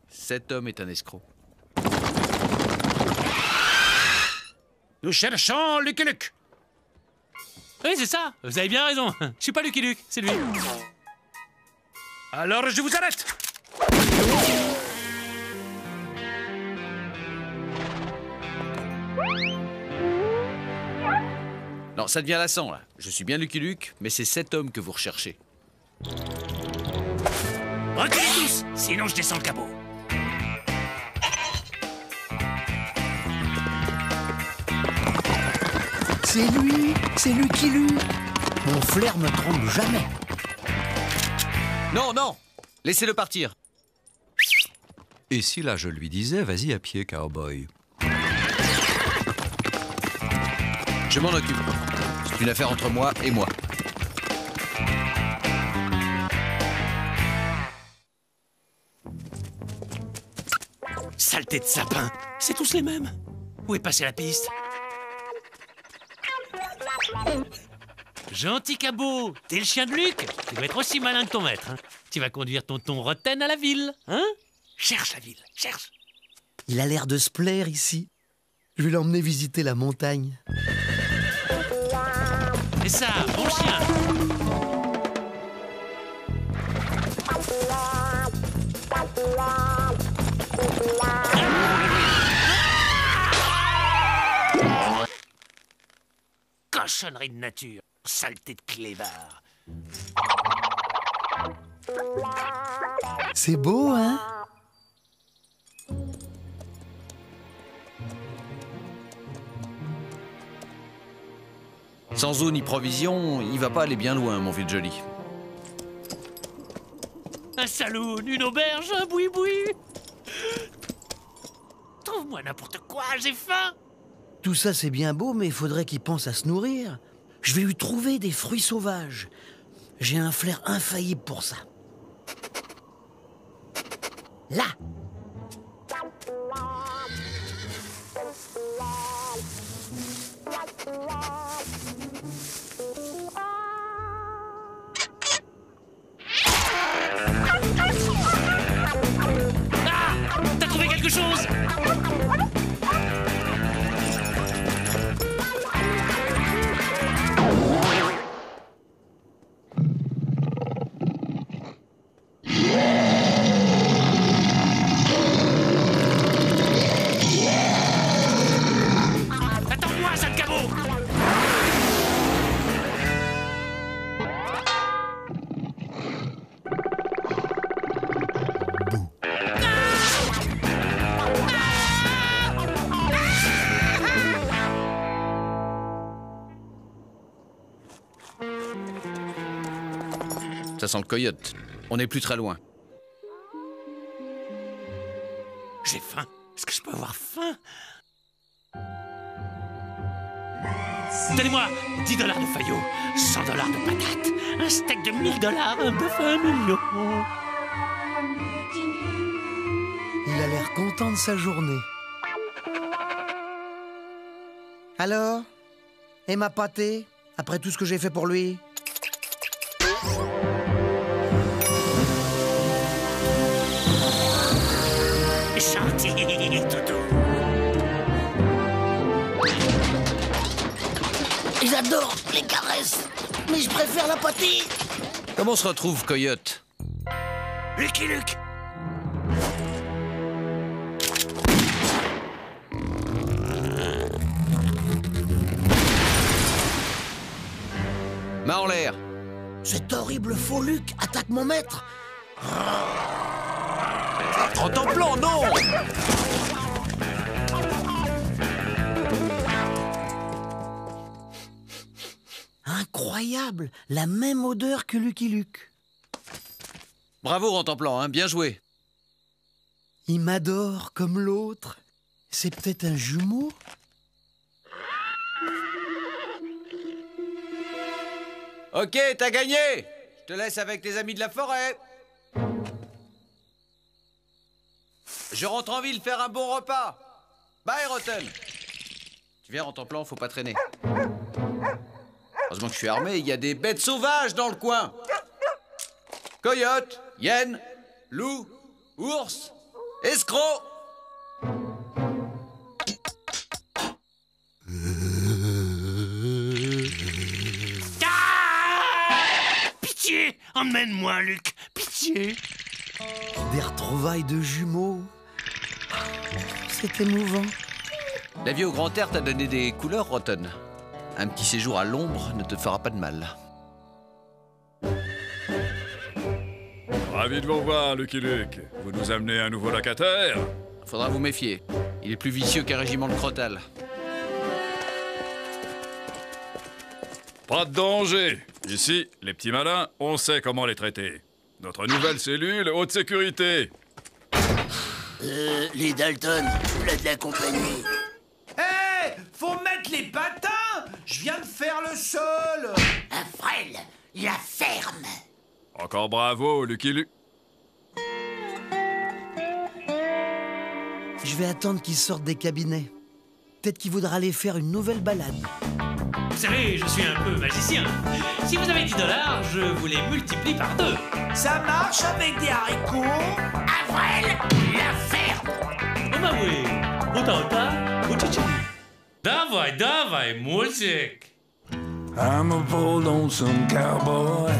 Cet homme est un escroc. Nous cherchons Lucky Luke. Oui, c'est ça. Vous avez bien raison. Je suis pas Lucky Luke, c'est lui. Alors je vous arrête. Non, ça devient lassant, là. Je suis bien Lucky Luke, mais c'est cet homme que vous recherchez. Reculez tous, sinon je descends le capot. C'est Lucky Luke. Mon flair me trompe jamais. Non, non! Laissez-le partir. Et si là je lui disais, vas-y à pied, cowboy? Je m'en occupe. C'est une affaire entre moi et moi. Saleté de sapin, c'est tous les mêmes. Où est passée la piste? Gentil cabot, t'es le chien de Luc? Tu dois être aussi malin que ton maître. Hein? Tu vas conduire tonton Rotten à la ville, hein? Cherche la ville, cherche. Il a l'air de se plaire ici. Je vais l'emmener visiter la montagne. C'est ça, bon chien. cochonnerie de nature. Saleté de clébard. C'est beau, hein? Sans eau ni provision, il va pas aller bien loin, mon vieux Jolly. Un saloon, une auberge, un boui-boui. Trouve-moi n'importe quoi, j'ai faim. Tout ça, c'est bien beau, mais il faudrait qu'il pense à se nourrir. Je vais lui trouver des fruits sauvages. J'ai un flair infaillible pour ça. Là! Ah! T'as trouvé quelque chose? Attends-moi, sale cabot! Ça sent le coyote. On n'est plus très loin. J'ai faim. Est-ce que je peux avoir faim? Donnez-moi 10 $ de faillot, 100 $ de patates, un steak de 1000 $, un bœuf à 1 million. Il a l'air content de sa journée. Alors? Et ma pâtée? Après tout ce que j'ai fait pour lui? Gentil, Toto. J'adore les caresses, mais je préfère la pâtée. Comment on se retrouve, coyote? Lucky Luke. Main en l'air. Cet horrible faux Luc attaque mon maître. En temps plan, non! Incroyable! La même odeur que Lucky Luke. Bravo, Rentemplant, hein, bien joué. Il m'adore comme l'autre. C'est peut-être un jumeau? Ok, t'as gagné! Je te laisse avec tes amis de la forêt. Je rentre en ville faire un bon repas. Bye, Rotten. Tu viens, Rentemplant, faut pas traîner. Heureusement que je suis armé, il y a des bêtes sauvages dans le coin. Coyote, hyène, loup, ours, escroc. Pitié! Emmène-moi, Luc! Pitié! Des retrouvailles de jumeaux. C'est émouvant. La vie au grand air t'a donné des couleurs, Rotten. Un petit séjour à l'ombre ne te fera pas de mal. Ravi de vous revoir, Lucky Luke. Vous nous amenez un nouveau locataire? Faudra vous méfier. Il est plus vicieux qu'un régiment de crotales. Pas de danger. Ici, les petits malins, on sait comment les traiter. Notre nouvelle cellule, haute sécurité. Les Dalton, là de la compagnie. Hé! Faut mettre les patins! Je viens de faire le sol! Frêle, la ferme! Encore bravo, Lucky Luke. Je vais attendre qu'il sorte des cabinets. Peut-être qu'il voudra aller faire une nouvelle balade. Vous savez, je suis un peu magicien. Si vous avez 10 $, je vous les multiplie par 2. Ça marche avec des haricots? Avril, la ferme! Omawe, ota, uchichi. Dawaj, dawaj, music! I'm a bold lonesome cowboy.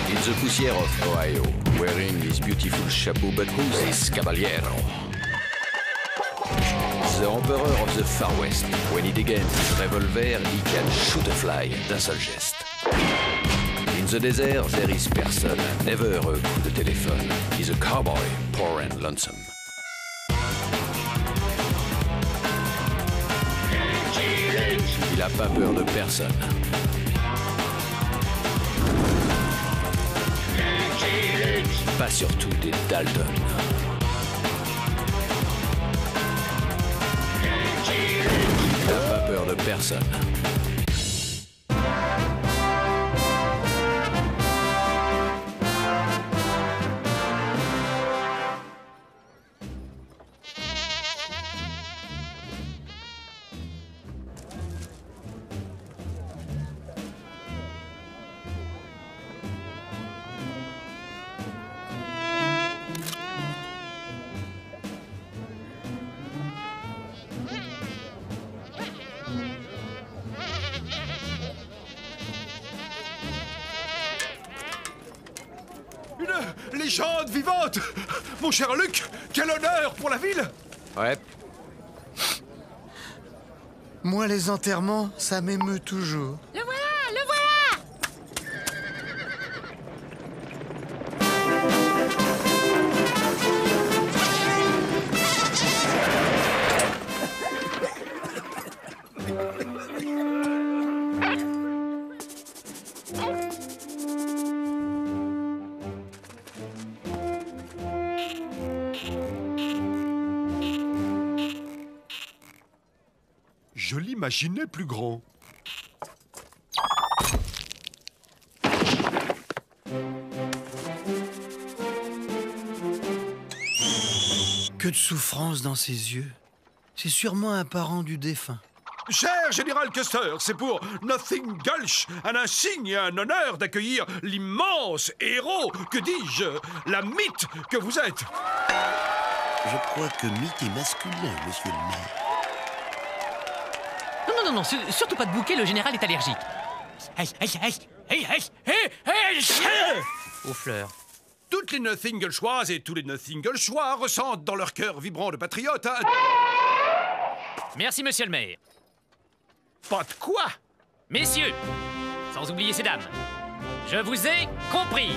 In the poussière of Ohio, wearing his beautiful chapeau, but who's this caballero? The Emperor of the Far West. When he degains his revolver, he can shoot a fly d'un seul geste. In the desert, there is person, never un coup de téléphone. He's a cowboy, poor and lonesome. Il a pas peur de personne. Pas surtout des Dalton. Il n'a pas peur de personne. Une légende vivante! Mon cher Luc, quel honneur pour la ville! Ouais. Moi, les enterrements, ça m'émeut toujours. Le voilà, le voilà! Je l'imaginais plus grand. Que de souffrance dans ses yeux. C'est sûrement un parent du défunt. Cher Général Custer, c'est pour Nothing Gulch un insigne et un honneur d'accueillir l'immense héros, que dis-je, la mythe que vous êtes. Je crois que mythe est masculin, monsieur le maire. Non, surtout pas de bouquet, le général est allergique. Aux fleurs. Toutes les Nothingelchoises et tous les Nothingelchois ressentent dans leur cœur vibrant de patriote un... Merci, monsieur le maire. Pas de quoi? Messieurs, sans oublier ces dames, je vous ai compris.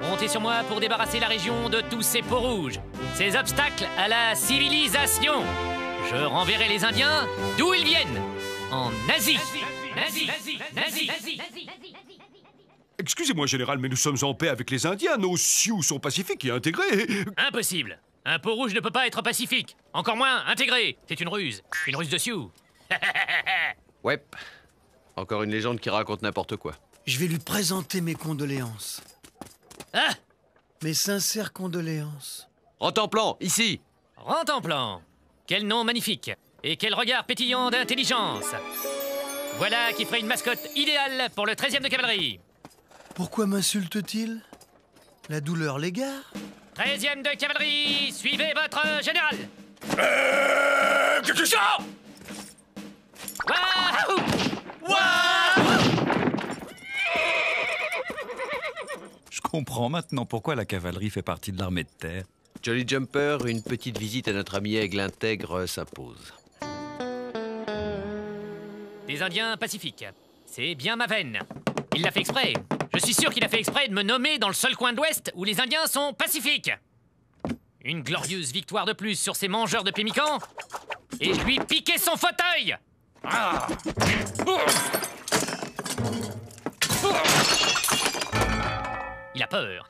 Comptez sur moi pour débarrasser la région de tous ces peaux rouges, ces obstacles à la civilisation. Je renverrai les Indiens d'où ils viennent, en Asie. Excusez-moi, Général, mais nous sommes en paix avec les Indiens. Nos Sioux sont pacifiques et intégrés. Impossible. Un peau rouge ne peut pas être pacifique. Encore moins intégré. C'est une ruse de Sioux. Ouais. Encore une légende qui raconte n'importe quoi. Je vais lui présenter mes condoléances. Ah! Mes sincères condoléances. Rentemplant, ici. Rentemplant. Quel nom magnifique. Et quel regard pétillant d'intelligence. Voilà qui ferait une mascotte idéale pour le 13e de cavalerie. Pourquoi m'insulte-t-il? La douleur l'égare? 13e de cavalerie, suivez votre général. Qu'est-ce que ça? Wahou! Je comprends maintenant pourquoi la cavalerie fait partie de l'armée de terre. Jolly Jumper, une petite visite à notre ami Aigle intègre s'impose. Des Indiens pacifiques. C'est bien ma veine. Il l'a fait exprès. Je suis sûr qu'il a fait exprès de me nommer dans le seul coin de l'Ouest où les Indiens sont pacifiques. Une glorieuse victoire de plus sur ces mangeurs de pémicans. Et je lui piquais son fauteuil. Ah. Il a peur.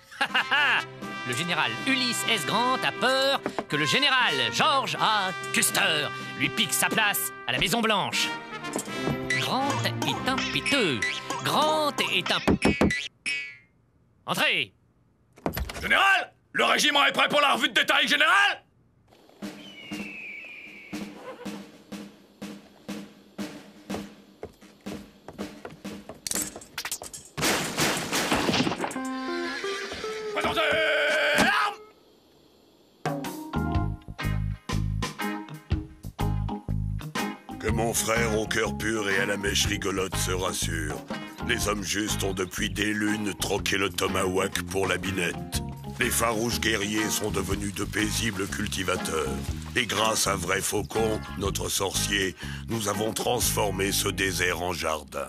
Le général Ulysse S. Grant a peur que le général George A. Custer lui pique sa place à la Maison-Blanche. Grant est un piteux. Grant est un... Entrez! Général! Le régiment est prêt pour la revue de détail générale? Présentez l'arme! Que mon frère au cœur pur et à la mèche rigolote se rassure. Les hommes justes ont depuis des lunes troqué le tomahawk pour la binette. Les farouches guerriers sont devenus de paisibles cultivateurs. Et grâce à Vrai Faucon, notre sorcier, nous avons transformé ce désert en jardin.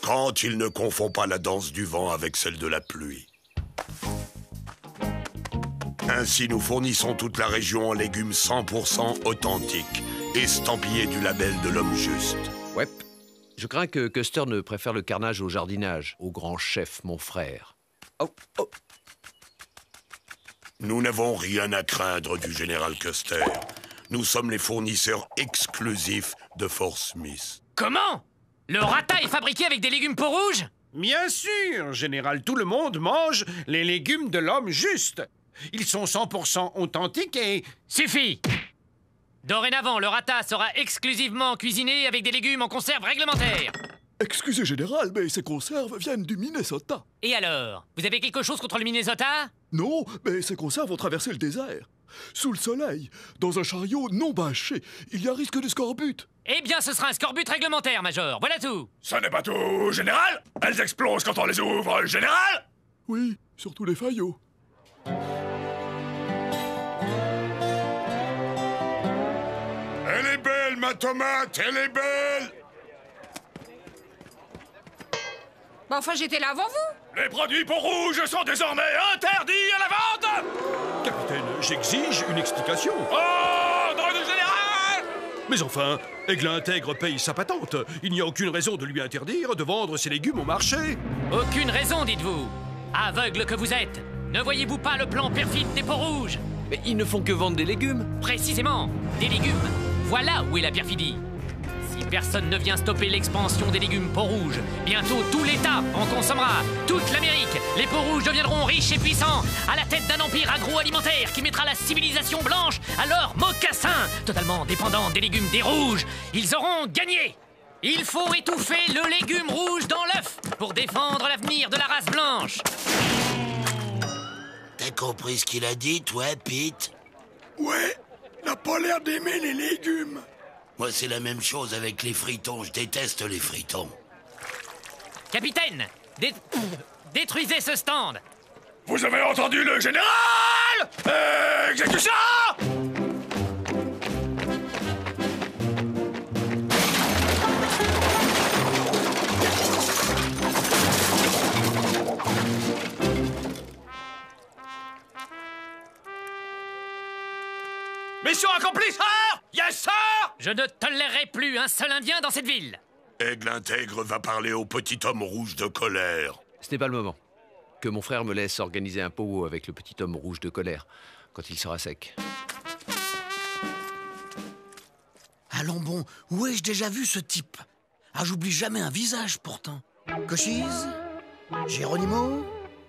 Quand il ne confond pas la danse du vent avec celle de la pluie. Ainsi, nous fournissons toute la région en légumes 100% authentiques, estampillés du label de l'homme juste. Ouais, je crains que Custer ne préfère le carnage au jardinage, au grand chef, mon frère. Oh, oh. Nous n'avons rien à craindre du général Custer. Nous sommes les fournisseurs exclusifs de Fort Smith. Comment? Le rata est fabriqué avec des légumes peaux-rouges? Bien sûr, général, tout le monde mange les légumes de l'homme juste. Ils sont 100% authentiques et... Suffit! Dorénavant, le rata sera exclusivement cuisiné avec des légumes en conserve réglementaire. Excusez, général, mais ces conserves viennent du Minnesota. Et alors? Vous avez quelque chose contre le Minnesota? Non, mais ces conserves ont traversé le désert. Sous le soleil, dans un chariot non bâché, il y a risque de scorbut. Eh bien, ce sera un scorbut réglementaire, Major. Voilà tout. Ça n'est pas tout, général. Elles explosent quand on les ouvre, général. Oui, surtout les faillots. Elle est belle, ma tomate, elle est belle. Bah enfin, j'étais là avant vous. Les produits peaux-rouges sont désormais interdits à la vente. Capitaine, j'exige une explication. Ordre du général. Mais enfin, Aigle Intègre paye sa patente. Il n'y a aucune raison de lui interdire de vendre ses légumes au marché. Aucune raison, dites-vous. Aveugle que vous êtes, ne voyez-vous pas le plan perfide des peaux-rouges? Mais ils ne font que vendre des légumes. Précisément, des légumes. Voilà où est la perfidie. Si personne ne vient stopper l'expansion des légumes peaux-rouges, bientôt tout l'État en consommera. Toute l'Amérique, les peaux-rouges deviendront riches et puissants, à la tête d'un empire agroalimentaire qui mettra la civilisation blanche à leur mocassin, totalement dépendant des légumes des rouges. Ils auront gagné. Il faut étouffer le légume rouge dans l'œuf pour défendre l'avenir de la race blanche. T'as compris ce qu'il a dit, toi, Pete? Ouais, n'a pas l'air d'aimer les légumes. Moi, c'est la même chose avec les fritons. Je déteste les fritons. Capitaine, détruisez ce stand. Vous avez entendu le général? Exécution! Mission accomplie, sir! Yes, sir! Je ne tolérerai plus un seul Indien dans cette ville. Aigle Intègre va parler au petit homme rouge de colère. Ce n'est pas le moment. Que mon frère me laisse organiser un pot avec le petit homme rouge de colère, quand il sera sec. Allons bon, où ai-je déjà vu ce type? Ah, j'oublie jamais un visage, pourtant. Cochise? Geronimo?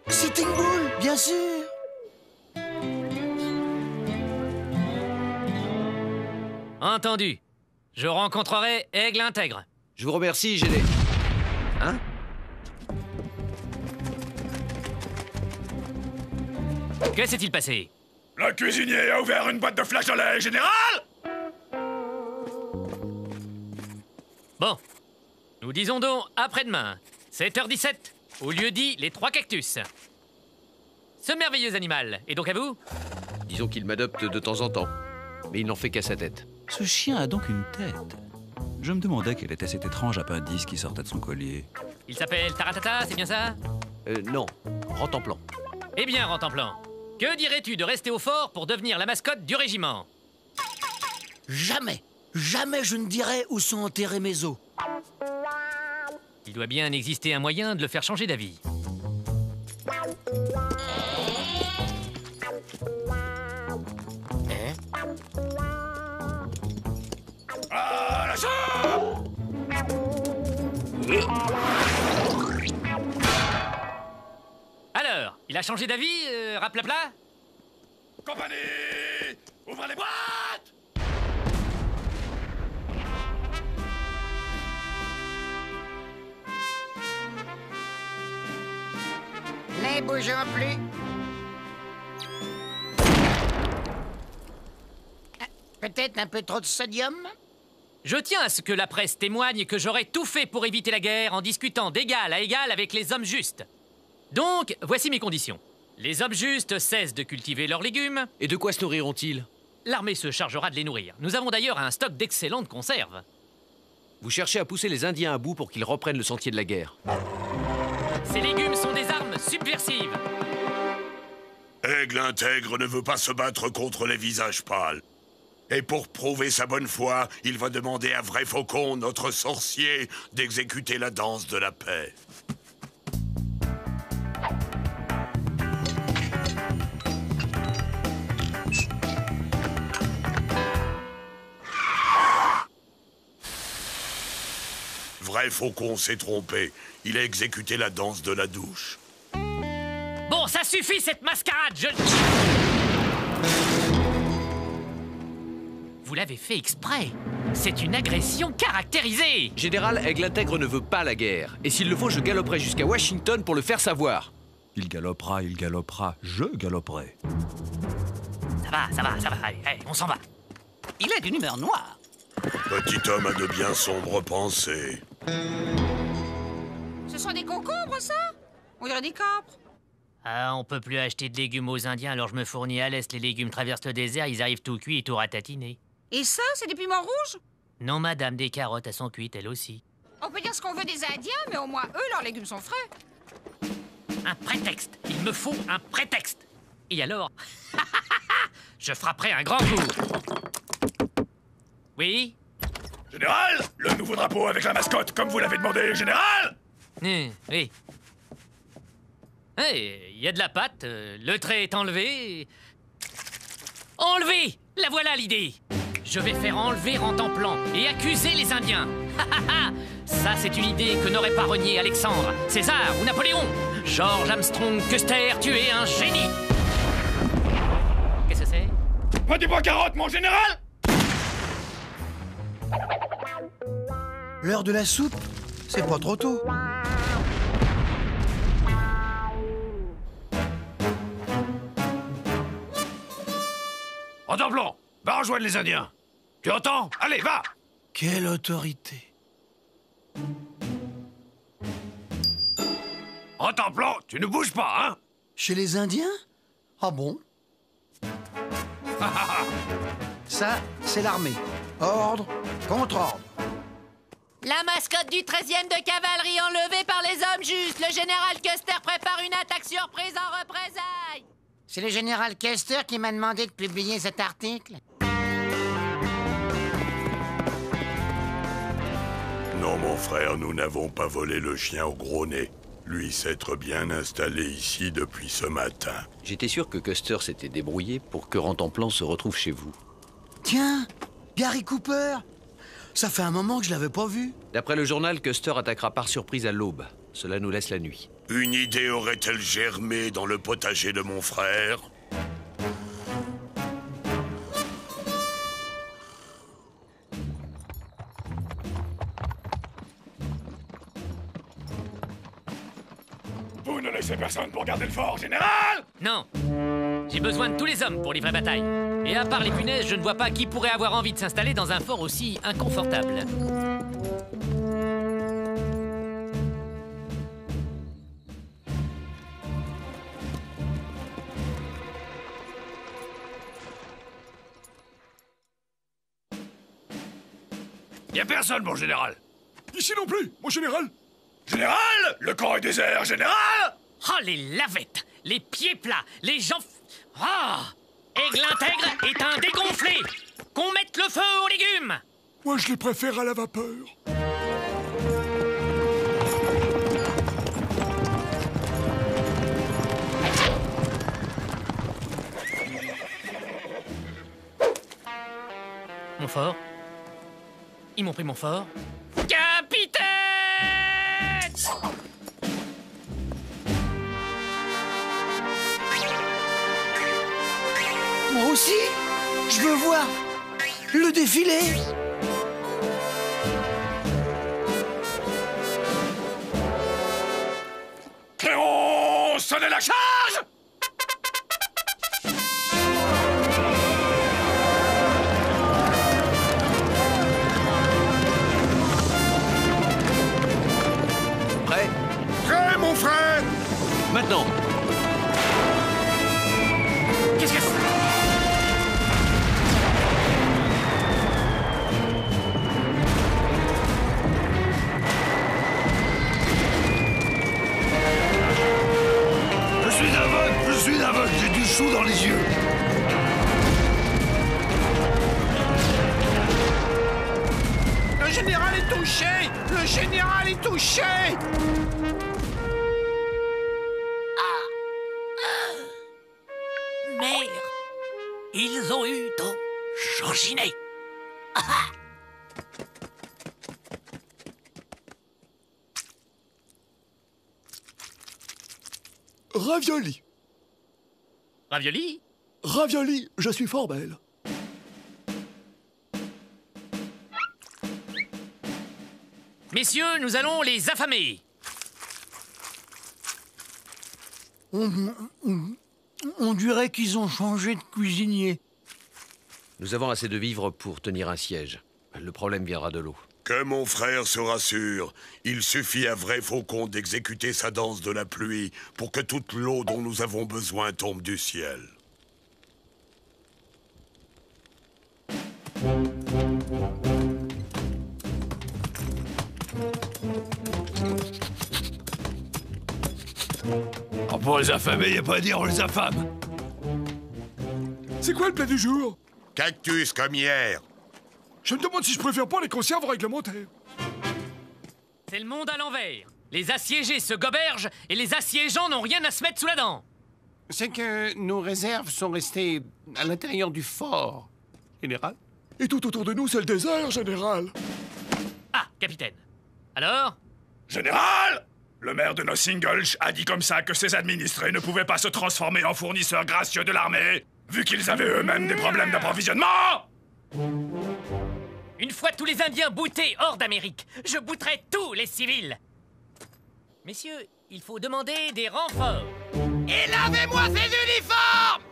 Sitting Bull, bien sûr. Entendu. Je rencontrerai Aigle Intègre. Je vous remercie, Géné. Hein? Que s'est-il passé? Le cuisinier a ouvert une boîte de flageolets, général! Bon. Nous disons donc après-demain, 7h17, au lieu dit les 3 cactus. Ce merveilleux animal est donc à vous? Disons qu'il m'adopte de temps en temps, mais il n'en fait qu'à sa tête. Ce chien a donc une tête. Je me demandais quel était cet étrange appendice qui sortait de son collier. Il s'appelle Taratata, c'est bien ça? Non, Rentemplant. Eh bien, Rentemplant, que dirais-tu de rester au fort pour devenir la mascotte du régiment? Jamais, jamais je ne dirai où sont enterrés mes os. Il doit bien exister un moyen de le faire changer d'avis. Alors, il a changé d'avis, raplapla? Compagnie! Ouvrez les boîtes! Ne bougeons plus. Peut-être un peu trop de sodium? Je tiens à ce que la presse témoigne que j'aurais tout fait pour éviter la guerre en discutant d'égal à égal avec les hommes justes. Donc, voici mes conditions. Les hommes justes cessent de cultiver leurs légumes. Et de quoi se nourriront-ils? L'armée se chargera de les nourrir. Nous avons d'ailleurs un stock d'excellentes conserves. Vous cherchez à pousser les Indiens à bout pour qu'ils reprennent le sentier de la guerre. Ces légumes sont des armes subversives. Aigle intègre ne veut pas se battre contre les visages pâles. Et pour prouver sa bonne foi, il va demander à Vrai Faucon, notre sorcier, d'exécuter la danse de la paix. Vrai Faucon s'est trompé. Il a exécuté la danse de la douche. Bon, ça suffit cette mascarade, Vous l'avez fait exprès. C'est une agression caractérisée. Général, Aigle intègre ne veut pas la guerre. Et s'il le faut, je galoperai jusqu'à Washington pour le faire savoir. Il galopera, je galoperai. Ça va, allez, on s'en va. Il est d'une humeur noire. Petit homme a de bien sombres pensées. Ce sont des concombres, ça? On dirait des capres. Ah, on peut plus acheter de légumes aux Indiens, alors je me fournis à l'Est. Les légumes traversent le désert, ils arrivent tout cuits et tout ratatinés. Et ça, c'est des piments rouges? Non, madame, des carottes, elles sont cuites, elles aussi. On peut dire ce qu'on veut des Indiens, mais au moins eux, leurs légumes sont frais. Un prétexte. Il me faut un prétexte. Et alors, je frapperai un grand coup. Oui? Général, le nouveau drapeau avec la mascotte, comme vous l'avez demandé, général! Oui. Il y a de la pâte, le trait est enlevé. Enlevé! La voilà l'idée! Je vais faire enlever Rentemplant et accuser les Indiens. Ça, c'est une idée que n'aurait pas renié Alexandre, César ou Napoléon. George Armstrong Custer, tu es un génie! Qu'est-ce que c'est? Pas du bois carotte, mon général! L'heure de la soupe? C'est pas trop tôt. Rentemplant, va rejoindre les Indiens. Tu entends? Allez, va! Quelle autorité! Rentemplant, tu ne bouges pas, hein? Chez les Indiens? Ah bon? Ça, c'est l'armée. Ordre contre ordre. La mascotte du 13e de cavalerie enlevée par les hommes justes. Le général Custer prépare une attaque surprise en représailles. C'est le général Custer qui m'a demandé de publier cet article. Non, mon frère, nous n'avons pas volé le chien au gros nez. Lui s'être bien installé ici depuis ce matin. J'étais sûr que Custer s'était débrouillé pour que Rentemplant se retrouve chez vous. Tiens, Gary Cooper! Ça fait un moment que je l'avais pas vu. D'après le journal, Custer attaquera par surprise à l'aube. Cela nous laisse la nuit. Une idée aurait-elle germé dans le potager de mon frère? Vous ne laissez personne pour garder le fort, général! Non. J'ai besoin de tous les hommes pour livrer bataille. Et à part les punaises, je ne vois pas qui pourrait avoir envie de s'installer dans un fort aussi inconfortable. Y a personne, mon général. Ici non plus, mon général! Général! Le camp est désert, général! Oh, les lavettes! Les pieds plats! Les gens... Ah! Aigle intègre est un dégonflé! Qu'on mette le feu aux légumes! Moi, je les préfère à la vapeur. Mon fort? Ils m'ont pris mon fort? Capitaine! Moi aussi, je veux voir le défilé. Cléon, sonnez la charge! sous dans les yeux. Le général est touché! Le général est touché! Mère, ils ont eu ton Georginet. Ravioli. Ravioli? Ravioli, je suis fort belle. Messieurs, nous allons les affamer. On dirait qu'ils ont changé de cuisinier. Nous avons assez de vivres pour tenir un siège. Le problème viendra de l'eau. Que mon frère se rassure, il suffit à Vrai Faucon d'exécuter sa danse de la pluie pour que toute l'eau dont nous avons besoin tombe du ciel. Oh, pour les affamer, y a pas à dire, on les affame. C'est quoi le plat du jour? Cactus comme hier. Je me demande si je préfère pas les conserves réglementaires. C'est le monde à l'envers. Les assiégés se gobergent et les assiégeants n'ont rien à se mettre sous la dent. C'est que nos réserves sont restées à l'intérieur du fort, général. Et tout autour de nous, c'est le désert, général. Ah, capitaine. Alors? Général! Le maire de Nothing-Gulch a dit comme ça que ses administrés ne pouvaient pas se transformer en fournisseurs gracieux de l'armée, vu qu'ils avaient eux-mêmes des problèmes d'approvisionnement! Une fois tous les Indiens boutés hors d'Amérique, je bouterai tous les civils. Messieurs, il faut demander des renforts. Et lavez-moi ces uniformes!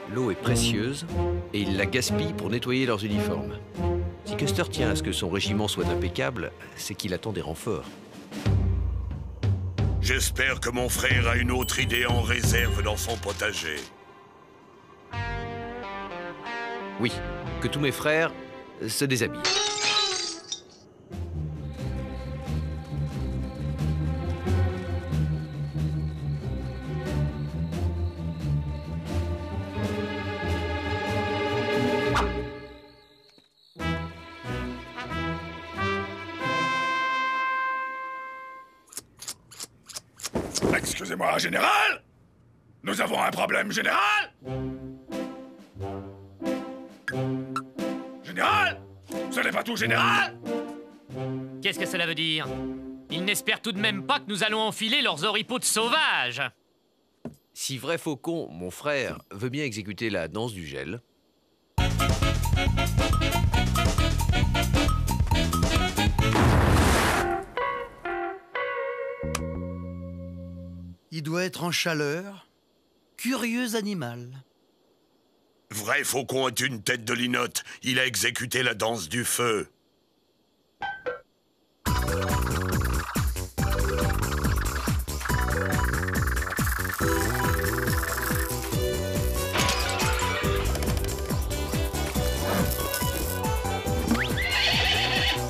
L'eau est précieuse et ils la gaspillent pour nettoyer leurs uniformes. Si Custer tient à ce que son régiment soit impeccable, c'est qu'il attend des renforts. J'espère que mon frère a une autre idée en réserve dans son potager. Oui, que tous mes frères se déshabillent. Excusez-moi, général! Nous avons un problème, général! Général! Ce n'est pas tout, général! Qu'est-ce que cela veut dire? Ils n'espèrent tout de même pas que nous allons enfiler leurs oripeaux de sauvages. Si Vrai Faucon, mon frère, veut bien exécuter la danse du gel... Il doit être en chaleur. Curieux animal. Vrai Faucon est une tête de linotte. Il a exécuté la danse du feu.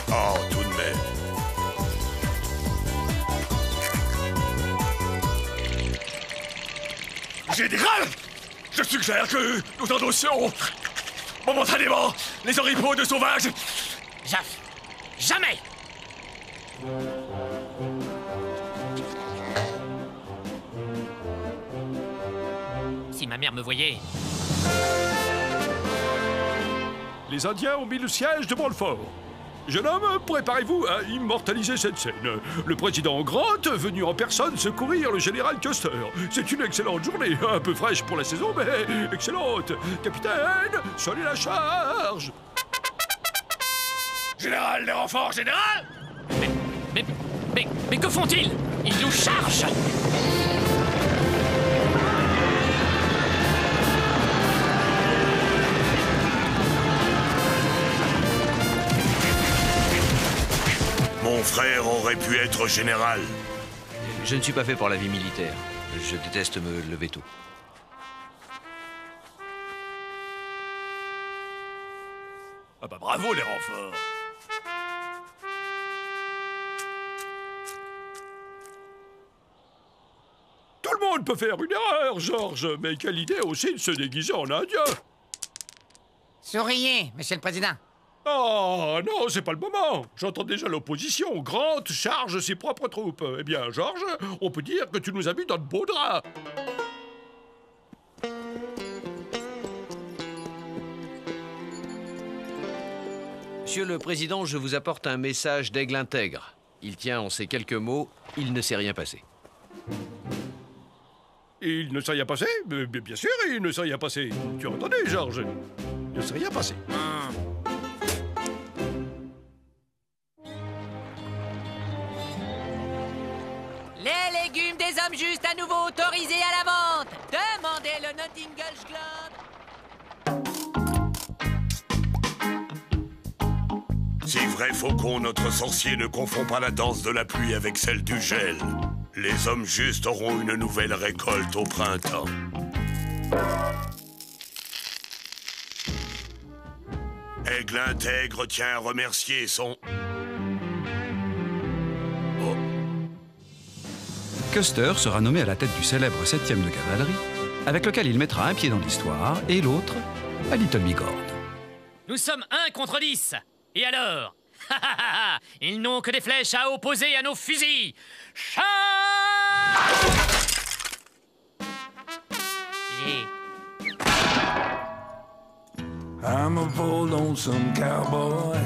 Oh, tout de même. Général! Je suggère que nous endossions momentanément les oripeaux de sauvages. Jamais! Si ma mère me voyait... Les Indiens ont mis le siège devant le fort. Jeune homme, préparez-vous à immortaliser cette scène. Le président Grant venu en personne secourir le général Custer. C'est une excellente journée, un peu fraîche pour la saison, mais excellente. Capitaine, sonnez la charge. Général, les renforts, général! Mais que font-ils? Ils nous chargent! Mon frère aurait pu être général. Je ne suis pas fait pour la vie militaire. Je déteste me lever tôt. Ah bah bravo les renforts! le monde peut faire une erreur, Georges, mais quelle idée aussi de se déguiser en indien. Souriez, monsieur le président. Oh non, c'est pas le moment. J'entends déjà l'opposition. Grant charge ses propres troupes. Eh bien, Georges, on peut dire que tu nous as mis dans de beaux draps. Monsieur le Président, je vous apporte un message d'Aigle intègre. Il tient en ces quelques mots, il ne s'est rien passé. Il ne s'est rien passé? Bien sûr, il ne s'est rien passé. Tu as entendu, Georges? Il ne s'est rien passé. Les légumes des hommes justes à nouveau autorisés à la vente. Demandez le Nottingham's Globe. C'est vrai, Faucon, notre sorcier ne confond pas la danse de la pluie avec celle du gel. Les hommes justes auront une nouvelle récolte au printemps. Aigle intègre tient à remercier son... Custer sera nommé à la tête du célèbre 7e de cavalerie, avec lequel il mettra un pied dans l'histoire et l'autre à Little Bigord. Nous sommes 1 contre 10. Et alors? Ils n'ont que des flèches à opposer à nos fusils. Charge! I'm a bold lonesome cowboy.